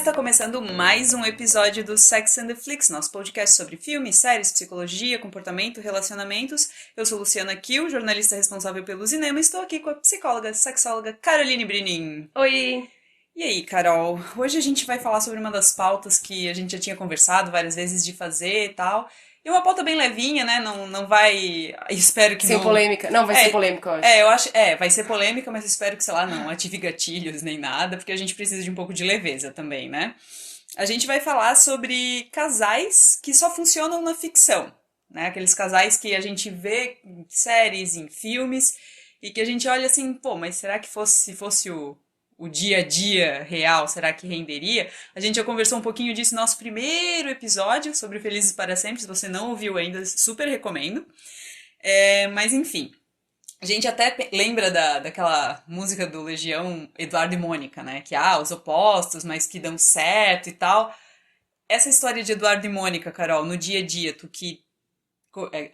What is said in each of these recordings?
está começando mais um episódio do Sex and the Flicks, nosso podcast sobre filmes, séries, psicologia, comportamento, relacionamentos. Eu sou Luciana Kiel, jornalista responsável pelo cinema, e estou aqui com a psicóloga, sexóloga Caroline Brinin. Oi! E aí, Carol? Hoje a gente vai falar sobre uma das pautas que a gente já tinha conversado várias vezes de fazer e tal. E uma pauta bem levinha, né? Não vai. Espero que Sem não. polêmica. Não, vai ser polêmica, eu acho. Eu acho. Vai ser polêmica, mas espero que, sei lá, não ative gatilhos nem nada, porque a gente precisa de um pouco de leveza também, né? A gente vai falar sobre casais que só funcionam na ficção, né? Aqueles casais que a gente vê em séries, em filmes, e que a gente olha assim, pô, mas será que se fosse o dia a dia real, será que renderia? A gente já conversou um pouquinho disso no nosso primeiro episódio sobre Felizes para Sempre. Se você não ouviu ainda, super recomendo. Mas enfim, a gente até lembra daquela música do Legião, Eduardo e Mônica, né? Que os opostos, mas que dão certo e tal. Essa história de Eduardo e Mônica, Carol, no dia a dia, tu que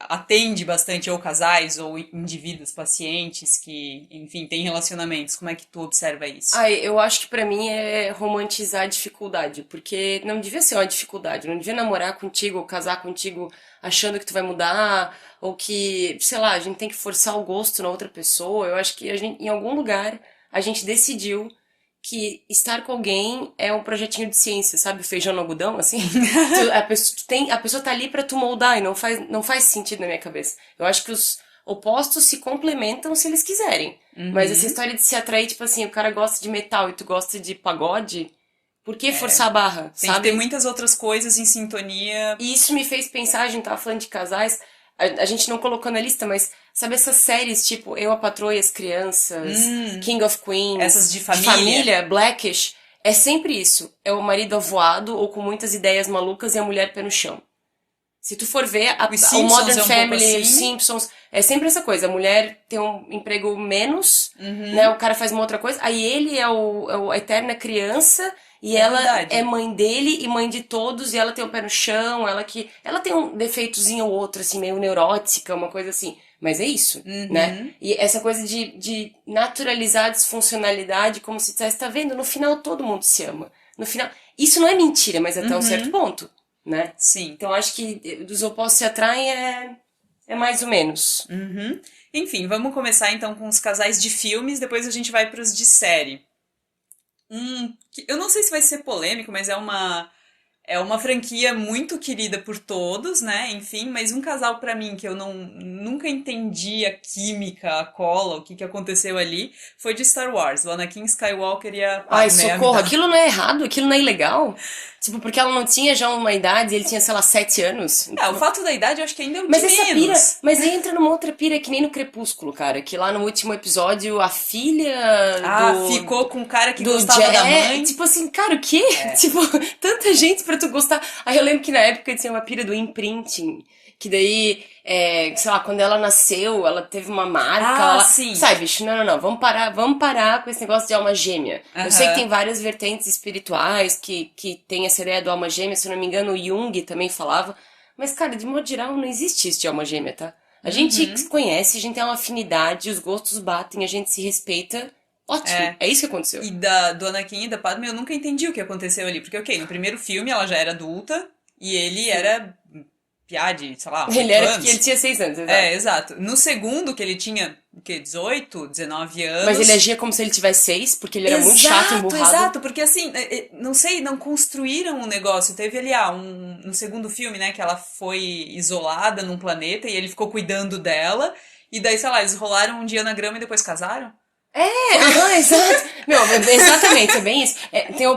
atende bastante ou casais ou indivíduos, pacientes que, enfim, têm relacionamentos, como é que tu observa isso? Ai, eu acho que pra mim é romantizar a dificuldade, porque não devia ser uma dificuldade, não devia namorar contigo ou casar contigo achando que tu vai mudar, ou que, sei lá, a gente tem que forçar o gosto na outra pessoa. Eu acho que a gente, em algum lugar, a gente decidiu que estar com alguém é um projetinho de ciência, sabe? O feijão no algodão, assim. A pessoa tá ali pra tu moldar e não faz sentido na minha cabeça. Eu acho que os opostos se complementam se eles quiserem. Mas essa Uhum. história de se atrair, tipo assim, o cara gosta de metal e tu gosta de pagode, por que forçar a barra, Tem que ter sabe? muitas outras coisas em sintonia. E isso me fez pensar, a gente tava falando de casais, a gente não colocou na lista, mas sabe essas séries tipo Eu, a Patroa e as Crianças, King of Essas Queens, de de família. família, Blackish? É sempre isso. É o marido avoado ou com muitas ideias malucas e a mulher pé no chão. Se tu for ver, Os o Simpsons Modern é um pouco Family, os assim. Simpsons, é sempre essa coisa. A mulher tem um emprego menos, né? Uhum. O cara faz uma outra coisa. Aí ele é a eterna criança e É ela é verdade. mãe dele e mãe de todos. E ela tem o pé no chão, ela tem um defeitozinho ou outro, assim, meio neurótica, uma coisa assim. Mas é isso, né? Uhum. E essa coisa de naturalizar a disfuncionalidade como se dissesse, tá vendo? No final todo mundo se ama. No final, isso não é mentira, mas até um certo Uhum. ponto, né? Sim. Então acho que dos opostos se atraem é mais ou menos. Uhum. Enfim, vamos começar então com os casais de filmes, depois a gente vai para os de série. Eu não sei se vai ser polêmico, mas é uma franquia muito querida por todos, né? Enfim, mas um casal pra mim que eu nunca entendi a química, a cola, o que que aconteceu ali, foi de Star Wars, o Anakin Skywalker e a Ai, Padmé socorro, Amidala. aquilo não é errado, aquilo não é ilegal. Tipo, porque ela não tinha já uma idade, ele tinha, sei lá, 7 anos. O fato da idade eu acho que ainda é o de Mas essa pira, menos. mas aí entra numa outra pira que nem no Crepúsculo, cara. Que lá no último episódio, a filha Ficou com o cara que do gostava da mãe. tipo assim, cara, o quê? Tipo, tanta gente pra tu gostar. Aí eu lembro que na época tinha uma pira do imprinting. Que daí, sei lá, quando ela nasceu, ela teve uma marca. Sim. Sai, bicho, não, vamos parar com esse negócio de alma gêmea. Eu sei que Aham. tem várias vertentes espirituais que tem essa ideia do alma gêmea, se eu não me engano, o Jung também falava. Mas, cara, de modo geral, não existe isso de alma gêmea, tá? A gente se Uhum. conhece, a gente tem uma afinidade, os gostos batem, a gente se respeita. Ótimo, É. é isso que aconteceu. E do Anakin e da Padme eu nunca entendi o que aconteceu ali. Porque, ok, no primeiro filme ela já era adulta e ele Sim. era piá de, sei lá, Ele 8 era porque ele anos. tinha 6 anos, exato. Exato. No segundo, que ele tinha, o quê, 18, 19 Mas ele anos. agia como se ele tivesse 6, porque ele era muito chato, Exato, emburrado. exato, porque assim, não sei, não construíram um negócio. Teve ali, no segundo filme, né, que ela foi isolada num planeta e ele ficou cuidando dela. E daí, sei lá, eles rolaram um dia na grama e depois casaram? Aham, exato. Meu, exatamente, é bem isso.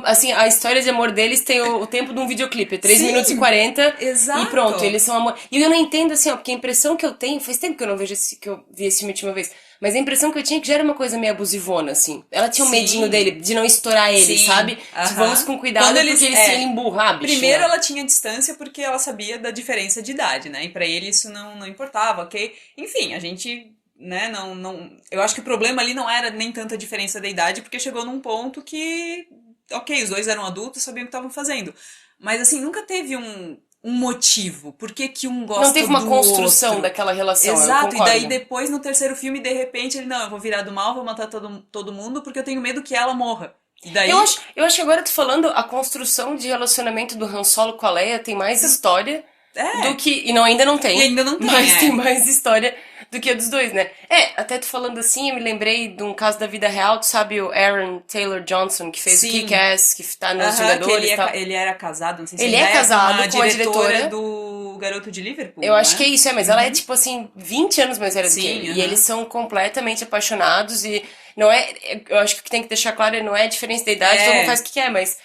Assim, a história de amor deles tem o tempo de um videoclipe, 3 minutos e Sim, 40 e pronto, exato. eles são amor. E eu não entendo assim, ó, porque a impressão que eu tenho, faz tempo que eu não vejo que eu vi esse filme a última vez, mas a impressão que eu tinha é que já era uma coisa meio abusivona, assim. Ela tinha um medinho dele, Sim, de não estourar ele, sim, sabe? Tipo, vamos aham. com Quando cuidado, porque eles. ele se ele emburrar, Primeiro bichinha. ela tinha distância porque ela sabia da diferença de idade, né? E pra ele isso não importava, ok? Enfim, a gente, né, não. Eu acho que o problema ali não era nem tanta diferença da idade, porque chegou num ponto que, ok, os dois eram adultos, sabiam o que estavam fazendo. Mas assim, nunca teve um motivo. Por que que um Não gosta teve uma do construção outro? daquela relação, eu Exato, e daí concordo. depois no terceiro filme, de repente, ele, não, eu vou virar do mal, vou matar todo mundo porque eu tenho medo que ela morra. E daí. Eu acho que agora tu falando, a construção de relacionamento do Han Solo com a Leia tem mais história do É, que. E não, ainda não e tem. ainda não tem, Mas tem é. mais história do que a dos dois, né? Até tu falando assim, eu me lembrei de um caso da vida real. Tu sabe o Aaron Taylor Johnson, que fez o Sim. Kick-Ass, que tá nos Aham, que Vingadores e tal. ele era casado, não sei se Ele ainda é é, com casado uma com a diretora diretora. do Garoto de Liverpool, Eu não acho que é? é isso, mas ela é tipo assim, 20 anos mais velha do que Sim, ele. E eles aham. são completamente apaixonados e não é. Eu acho que o que tem que deixar claro não é a diferença da idade, todo mundo faz É, o que quer, mas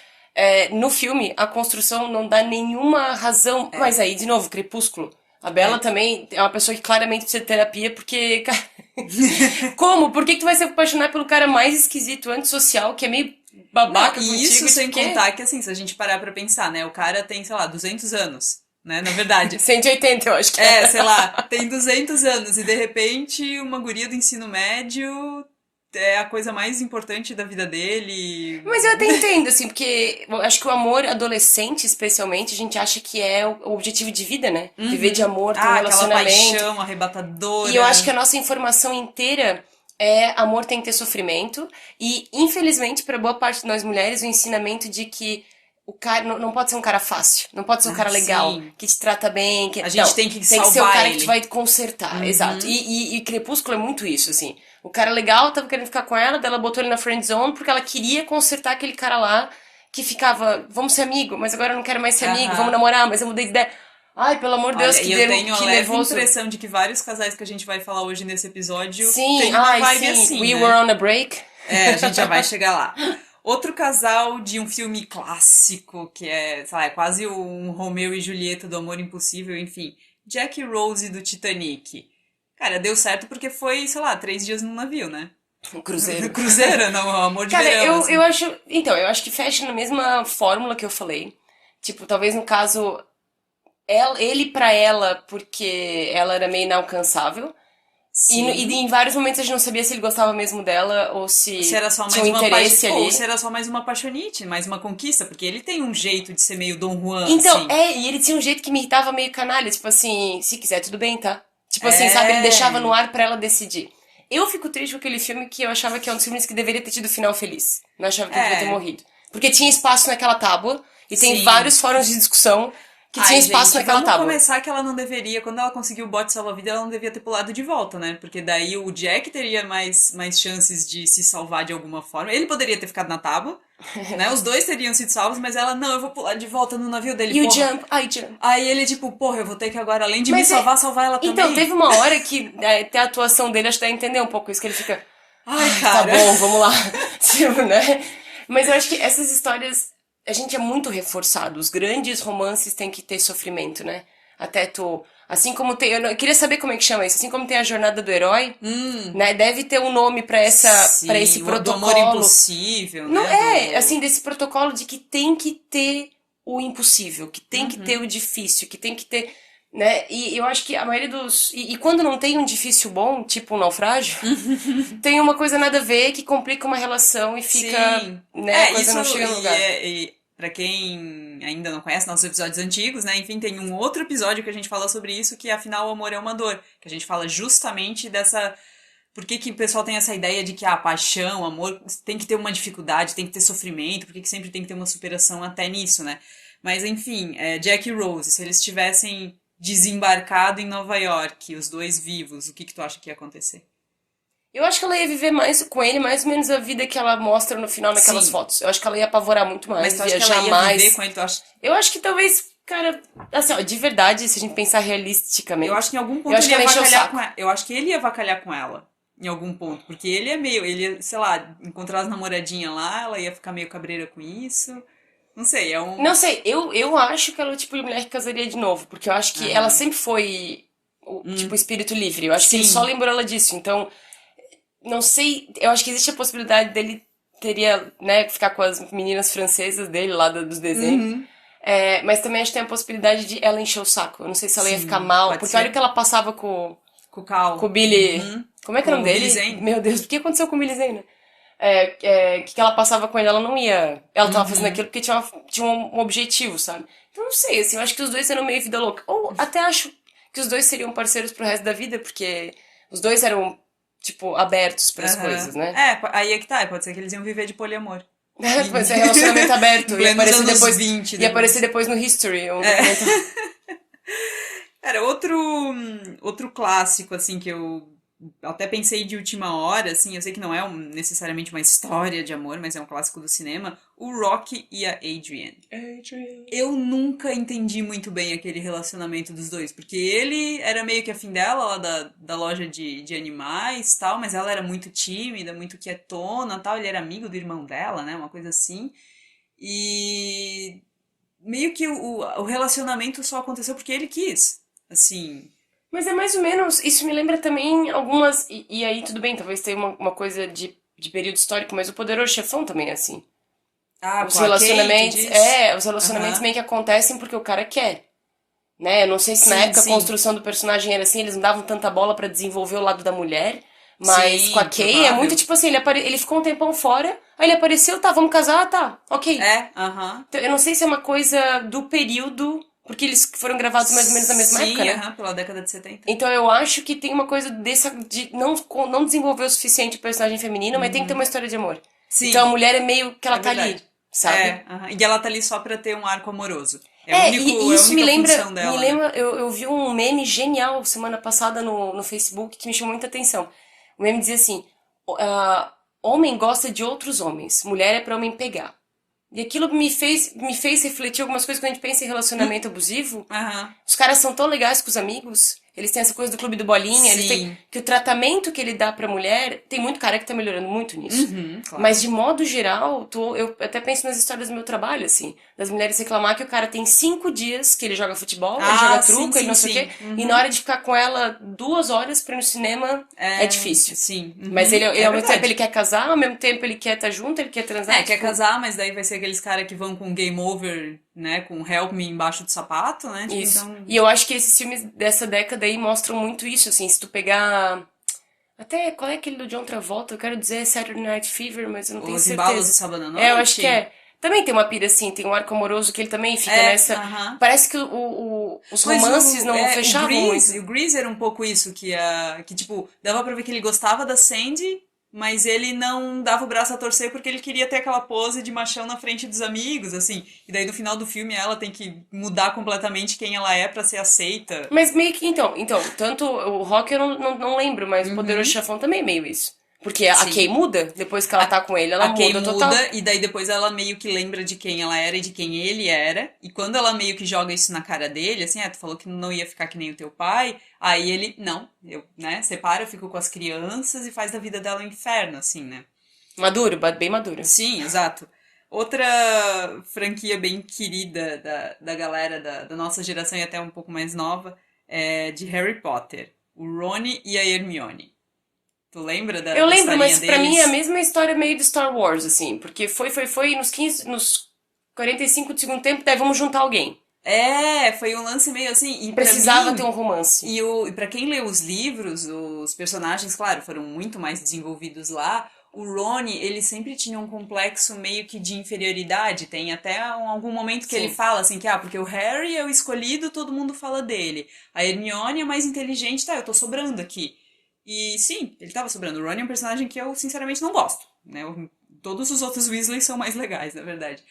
no filme a construção não dá nenhuma razão. Mas aí, de novo, Crepúsculo. A Bella é. também é uma pessoa que claramente precisa de terapia, porque, cara, como? Por que que tu vai se apaixonar pelo cara mais esquisito, antissocial, que é meio Não, babaca e contigo? isso E sem tipo, quê? contar que, assim, se a gente parar pra pensar, né? O cara tem, sei lá, 200 anos, né? Na verdade, 180, eu acho que é. é, sei lá, tem 200 anos e de repente uma guria do ensino médio é a coisa mais importante da vida dele. Mas eu até entendo, assim, porque eu acho que o amor adolescente, especialmente, a gente acha que é o objetivo de vida, né? Viver de Uhum. amor, ter um Ah, aquela relacionamento. paixão E eu acho que a arrebatadora. nossa informação inteira é amor tem que ter sofrimento. E, infelizmente, para boa parte de nós mulheres, o ensinamento de que o cara não pode ser um cara fácil, não pode ser um Ah, cara legal, sim. que te trata bem, que A gente não, tem que tem que ser o salvar cara que te vai ele. consertar, exato. Uhum. E Crepúsculo é muito isso, assim. O cara legal tava querendo ficar com ela, daí ela botou ele na friend zone porque ela queria consertar aquele cara lá que ficava, vamos ser amigo, mas agora eu não quero mais ser amigo, vamos Aham. namorar, mas eu mudei de ideia. Ai, pelo amor de Deus, Olha, e eu tenho a que leve nervoso. impressão de que vários casais que a gente vai falar hoje nesse episódio Sim, têm uma ai, vibe sim. assim, We were né? on a break. É, a gente já vai chegar lá. Outro casal de um filme clássico, que é, sei lá, é quase um Romeu e Julieta do Amor Impossível, enfim. Jack e Rose do Titanic. Cara, deu certo porque foi, sei lá, 3 dias num navio, né? Um cruzeiro. Cruzeiro, não, amor de Cara, verão, eu assim. acho. Então, eu acho que fecha na mesma fórmula que eu falei. Tipo, talvez no caso, ele pra ela, porque ela era meio inalcançável. E Sim. em vários momentos a gente não sabia se ele gostava mesmo dela ou Se se era só tinha um mais uma interesse ou se ali. era só mais uma paixonite, mais uma conquista, porque ele tem um jeito de ser meio Dom Juan, Então, assim. e ele tinha um jeito que me irritava meio canalha, tipo assim, se quiser, tudo bem, tá? Tipo assim, sabe, ele deixava no É. ar pra ela decidir. Eu fico triste com aquele filme que eu achava que é um dos filmes que deveria ter tido final feliz. Não achava que ele devia ter É. morrido. Porque tinha espaço naquela tábua, e tem Sim. vários fóruns de discussão que tinha Ai, espaço gente, naquela vamos tábua. começar que ela não deveria. Quando ela conseguiu o bote salva-vida, ela não devia ter pulado de volta, né? Porque daí o Jack teria mais chances de se salvar de alguma forma. Ele poderia ter ficado na tábua, né? Os dois teriam sido salvos, mas ela, não, eu vou pular de volta no navio dele, E o porra. Jump, ai, Jump. Aí ele, tipo, porra, eu vou ter que agora, além de me Mas é. salvar, salvar ela Então, também. teve uma hora que até a atuação dele, acho que dá a entender um pouco isso, que ele fica. Ai, Ai, tá cara. bom, vamos lá. Tipo, né? Mas eu acho que essas histórias, a gente é muito reforçado. Os grandes romances têm que ter sofrimento, né? Até tu. Assim como tem. Eu queria saber como é que chama isso. Assim como tem a jornada do herói, né? Deve ter um nome pra para esse Sim, do amor protocolo. impossível, Não né? é, Do. assim, desse protocolo de que tem que ter o impossível, que tem que ter o difícil, que tem que ter, né? E eu acho que a maioria dos. E quando não tem um difícil bom, tipo um naufrágio, tem uma coisa nada a ver que complica uma relação e fica, Sim. né? A É, coisa isso. não chega no lugar. E pra quem ainda não conhece nossos episódios antigos, né? Enfim, tem um outro episódio que a gente fala sobre isso, que afinal o amor é uma dor. Que a gente fala justamente dessa. Por que, que o pessoal tem essa ideia de que a paixão, o amor, tem que ter uma dificuldade, tem que ter sofrimento, por que que sempre tem que ter uma superação até nisso, né? Mas enfim, Jack e Rose, se eles tivessem desembarcado em Nova York, os dois vivos, o que que tu acha que ia acontecer? Eu acho que ela ia viver mais com ele, mais ou menos a vida que ela mostra no final naquelas Sim, fotos. Eu acho que ela ia apavorar muito mas tu mais, acha que ela viajar ia viver mais. com ele? Tu acha... Eu acho que talvez, cara, assim, ó, de verdade, se a gente pensar Eu acho realisticamente, que em algum eu ponto acho ele que ia ela encheu o avacalhar com saco. ela. Eu acho que ele ia avacalhar com ela. Em algum ponto. Porque ele é meio. Ele ia, sei lá, encontrar as namoradinhas lá, ela ia ficar meio cabreira com isso. Não sei, é um. Não sei, eu acho que ela é o tipo de mulher que casaria de novo, porque eu acho que ela Aham. sempre foi o tipo espírito livre. Eu acho que ele só Sim. lembrou ela disso. Então, não sei, eu acho que existe a possibilidade dele teria, né, ficar com as meninas francesas dele lá dos desenhos. Uhum. Mas também acho que tem a possibilidade de ela encher o saco. Eu não sei se ela ia ficar Sim, mal, pode porque olha o ser. que ela passava com o Cucal. Billy. Uhum. Como é que é o Com nome o Billy dele? Zane. Meu Deus, o que aconteceu com o Billy Zane? Que ela passava com ele, ela não ia. Ela tava fazendo aquilo porque tinha um objetivo, sabe? Então não sei, assim, eu acho que os dois eram meio vida louca. Ou até acho que os dois seriam parceiros pro resto da vida, porque os dois eram, tipo, abertos pras Aham. coisas, né? É, aí é que tá. Pode ser que eles iam viver de poliamor. Pois é, relacionamento aberto. Em plenos anos 20 Ia depois. aparecer depois no History, um documentário. Cara, outro clássico, assim, que eu até pensei de última hora, assim, eu sei que não é necessariamente uma história de amor, mas é um clássico do cinema, o Rocky e a Adrian. Adrian. Eu nunca entendi muito bem aquele relacionamento dos dois, porque ele era meio que afim dela, lá da loja de animais tal, mas ela era muito tímida, muito quietona tal, ele era amigo do irmão dela, né, uma coisa assim. E meio que o relacionamento só aconteceu porque ele quis, assim... Mas é mais ou menos, isso me lembra também algumas, e aí tudo bem, talvez tenha uma coisa de período histórico, mas o Poderoso Chefão também é assim. Ah, com a Kay, tu diz? Os relacionamentos Aham. meio que acontecem porque o cara quer, né? Eu não sei se na Sim, época a sim. construção do personagem era assim, eles não davam tanta bola pra desenvolver o lado da mulher, mas com a Sim, Kay é muito provável. tipo assim, ele ficou um tempão fora, aí ele apareceu, tá, vamos casar, tá, ok. É, aham. Então, eu não sei se é uma coisa do período, porque eles foram gravados mais ou menos na mesma época, Sim, né? aham, pela década de 70. Então eu acho que tem uma coisa dessa de não desenvolver o suficiente o personagem feminino, mas tem que ter uma história de amor. Então a Sim, mulher é meio que ela é tá ali, verdade. sabe? É, aham. E ela tá ali só pra ter um arco amoroso. E É a isso única função me dela, né? lembra, eu vi um meme genial semana passada no Facebook que me chamou muita atenção. O meme dizia assim: homem gosta de outros homens, mulher é pra homem pegar. E aquilo me fez refletir algumas coisas quando a gente pensa em relacionamento abusivo. Aham. Os caras são tão legais com os amigos, eles têm essa coisa do clube do bolinha, eles têm Sim. que o tratamento que ele dá pra mulher, tem muito cara que tá melhorando muito nisso. Uhum, claro. Mas de modo geral, eu até penso nas histórias do meu trabalho, assim, das mulheres reclamar que o cara tem 5 dias que ele joga futebol, ele joga Ah, sim, truco, ele sim, não sei o quê, sim. e na Uhum. hora de ficar com ela 2 horas pra ir no cinema, é É, difícil. sim. Mas Uhum. ele É ao mesmo tempo ele verdade. quer casar, ao mesmo tempo ele quer estar junto, ele quer transar, É, quer tipo, casar, mas daí vai ser aqueles caras que vão com game over, né? Com help me embaixo do sapato, né? Tipo, isso. então. E eu acho que esses filmes dessa década aí mostram muito isso, assim, se tu pegar. Até qual é aquele do John Travolta? Eu quero dizer Saturday Night Fever, mas eu não tenho Os embalos de certeza. sábado à É, eu acho que noite. é. Também tem uma pira assim, tem um arco amoroso que ele também fica É, nessa. aham. Parece que os Mas romances não o fechavam muito. Grease, o Grease era um pouco isso, que tipo, dava pra ver que ele gostava da Sandy, mas ele não dava o braço a torcer porque ele queria ter aquela pose de machão na frente dos amigos, assim. E daí no final do filme ela tem que mudar completamente quem ela é pra ser aceita. Mas meio que, então, tanto o Rock eu não lembro, mas o Poderoso Uhum. Chefão também é meio isso. Porque a Kay Sim. muda, depois que ela A, tá com ele, ela a Kay muda total. muda e daí depois ela meio que lembra de quem ela era e de quem ele era. E quando ela meio que joga isso na cara dele, assim, tu falou que não ia ficar que nem o teu pai, aí ele, não, eu, né, separa, eu fico com as crianças e faz da vida dela um inferno, assim, né? Maduro, bem maduro. Sim, exato. Outra franquia bem querida da galera da nossa geração e até um pouco mais nova é de Harry Potter. O Rony e a Hermione. Tu lembra Eu da lembro, historinha mas pra mim é a deles? mesma história meio de Star Wars, assim, porque foi, nos 45 do segundo tempo, daí vamos juntar alguém. É, foi um lance meio assim, e pra Precisava ter mim, um romance. e para quem lê os livros, os personagens, claro, foram muito mais desenvolvidos lá. O Rony, ele sempre tinha um complexo meio que de inferioridade. Tem até algum momento que ele Sim. fala assim que, porque o Harry é o escolhido, todo mundo fala dele. A Hermione é mais inteligente, tá, eu tô sobrando aqui. E sim, ele tava sobrando. O Rony é um personagem que eu, sinceramente, não gosto, né? Todos os outros Weasley são mais legais, na verdade.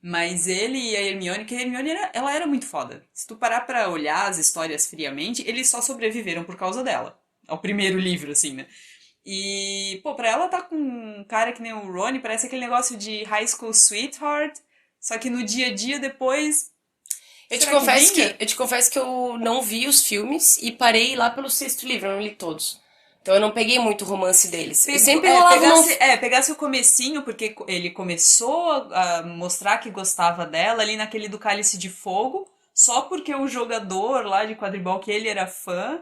Mas ele e a Hermione, que a Hermione ela era muito foda. Se tu parar pra olhar as histórias friamente, eles só sobreviveram por causa dela. Ao primeiro livro, assim, né? E, pô, pra ela tá com um cara que nem o Rony, parece aquele negócio de high school sweetheart, só que no dia a dia depois, será que vinga? Eu te confesso que eu não vi os filmes e parei lá pelo sexto livro, eu não li todos. Então eu não peguei muito o romance deles. Eu sempre rolava uma. Pegasse o comecinho, porque ele começou a mostrar que gostava dela ali naquele do Cálice de Fogo, só porque o jogador lá de quadribol que ele era fã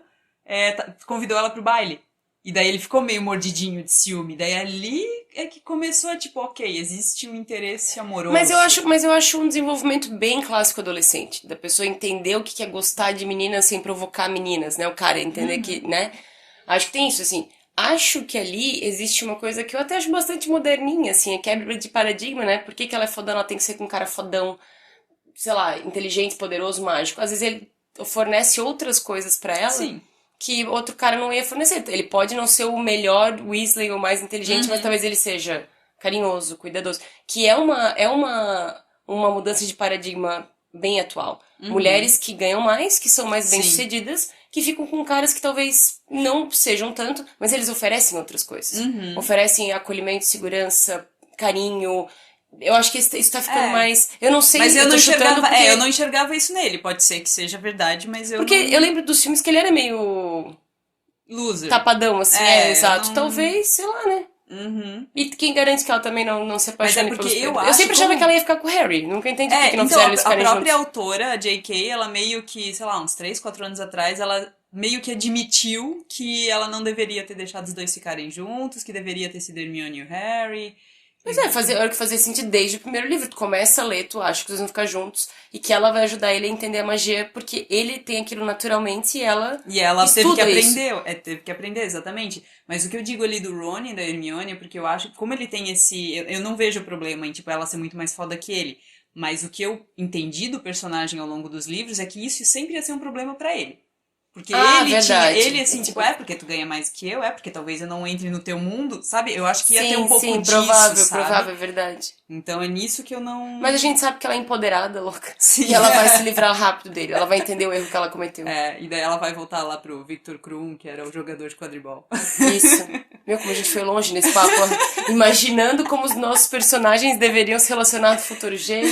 convidou ela pro baile. E daí ele ficou meio mordidinho de ciúme. Daí ali é que começou a tipo, ok, existe um interesse amoroso. Mas eu acho um desenvolvimento bem clássico adolescente, da pessoa entender o que é gostar de meninas sem provocar meninas, né? O cara entender que, né? Acho que tem isso, assim. Acho que ali existe uma coisa que eu até acho bastante moderninha, assim, a quebra de paradigma, né? Por que que ela é fodona, ela tem que ser com um cara fodão, sei lá, inteligente, poderoso, mágico. Às vezes ele fornece outras coisas pra ela Sim. que outro cara não ia fornecer. Ele pode não ser o melhor Weasley ou mais inteligente, mas talvez ele seja carinhoso, cuidadoso. Que uma mudança de paradigma bem atual. Uhum. Mulheres que ganham mais, que são mais Sim. bem-sucedidas, que ficam com caras que talvez não sejam tanto, mas eles oferecem outras coisas. Uhum. Oferecem acolhimento, segurança, carinho. Eu acho que isso tá ficando É. mais. Eu não Mas sei, eu eu não tô chutando enxergava, eu não porque. enxergava isso nele. Pode ser que seja verdade, mas eu Porque eu não. lembro dos filmes que ele era meio Loser. tapadão, assim, É, eu exato. não. Talvez, sei lá, né? Uhum. E quem garante que ela também não se Mas é apaixone porque pelos eu Pedro? Eu acho sempre achava que ela como. ia ficar com o Harry. Nunca entendi por que É, não então fizeram eles a ficarem própria juntos. autora, a J.K., ela meio que, sei lá, uns 3, 4 anos atrás, ela meio que admitiu que ela não deveria ter deixado os dois ficarem juntos, que deveria ter sido Hermione e o Harry. Mas é, fazer, era o que fazia sentido desde o primeiro livro. Tu começa a ler, tu acha que eles vão ficar juntos e que ela vai ajudar ele a entender a magia porque ele tem aquilo naturalmente e ela E ela teve que estuda isso. aprender, teve que aprender, exatamente. Mas o que eu digo ali do Ron e da Hermione é porque eu acho que como ele tem esse... Eu não vejo problema em, tipo, ela ser muito mais foda que ele. Mas o que eu entendi do personagem ao longo dos livros é que isso sempre ia ser um problema pra ele. Porque Ah, ele tinha, ele verdade. assim, tipo, Tipo, é porque tu ganha mais que eu, é porque talvez eu não entre no teu mundo, sabe? Eu acho que ia ter um sim, pouco sim, disso, provável, sabe? provável, é verdade. Então é nisso que eu Mas a não. gente sabe que ela é empoderada, louca. E Sim. ela vai se livrar rápido dele. Ela vai entender o erro que ela cometeu. É, e daí ela vai voltar lá pro Victor Krum, que era o jogador de quadribol. Isso. Meu, como a gente foi longe nesse papo. Ó. Imaginando como os nossos personagens deveriam se relacionar no futuro. Gente.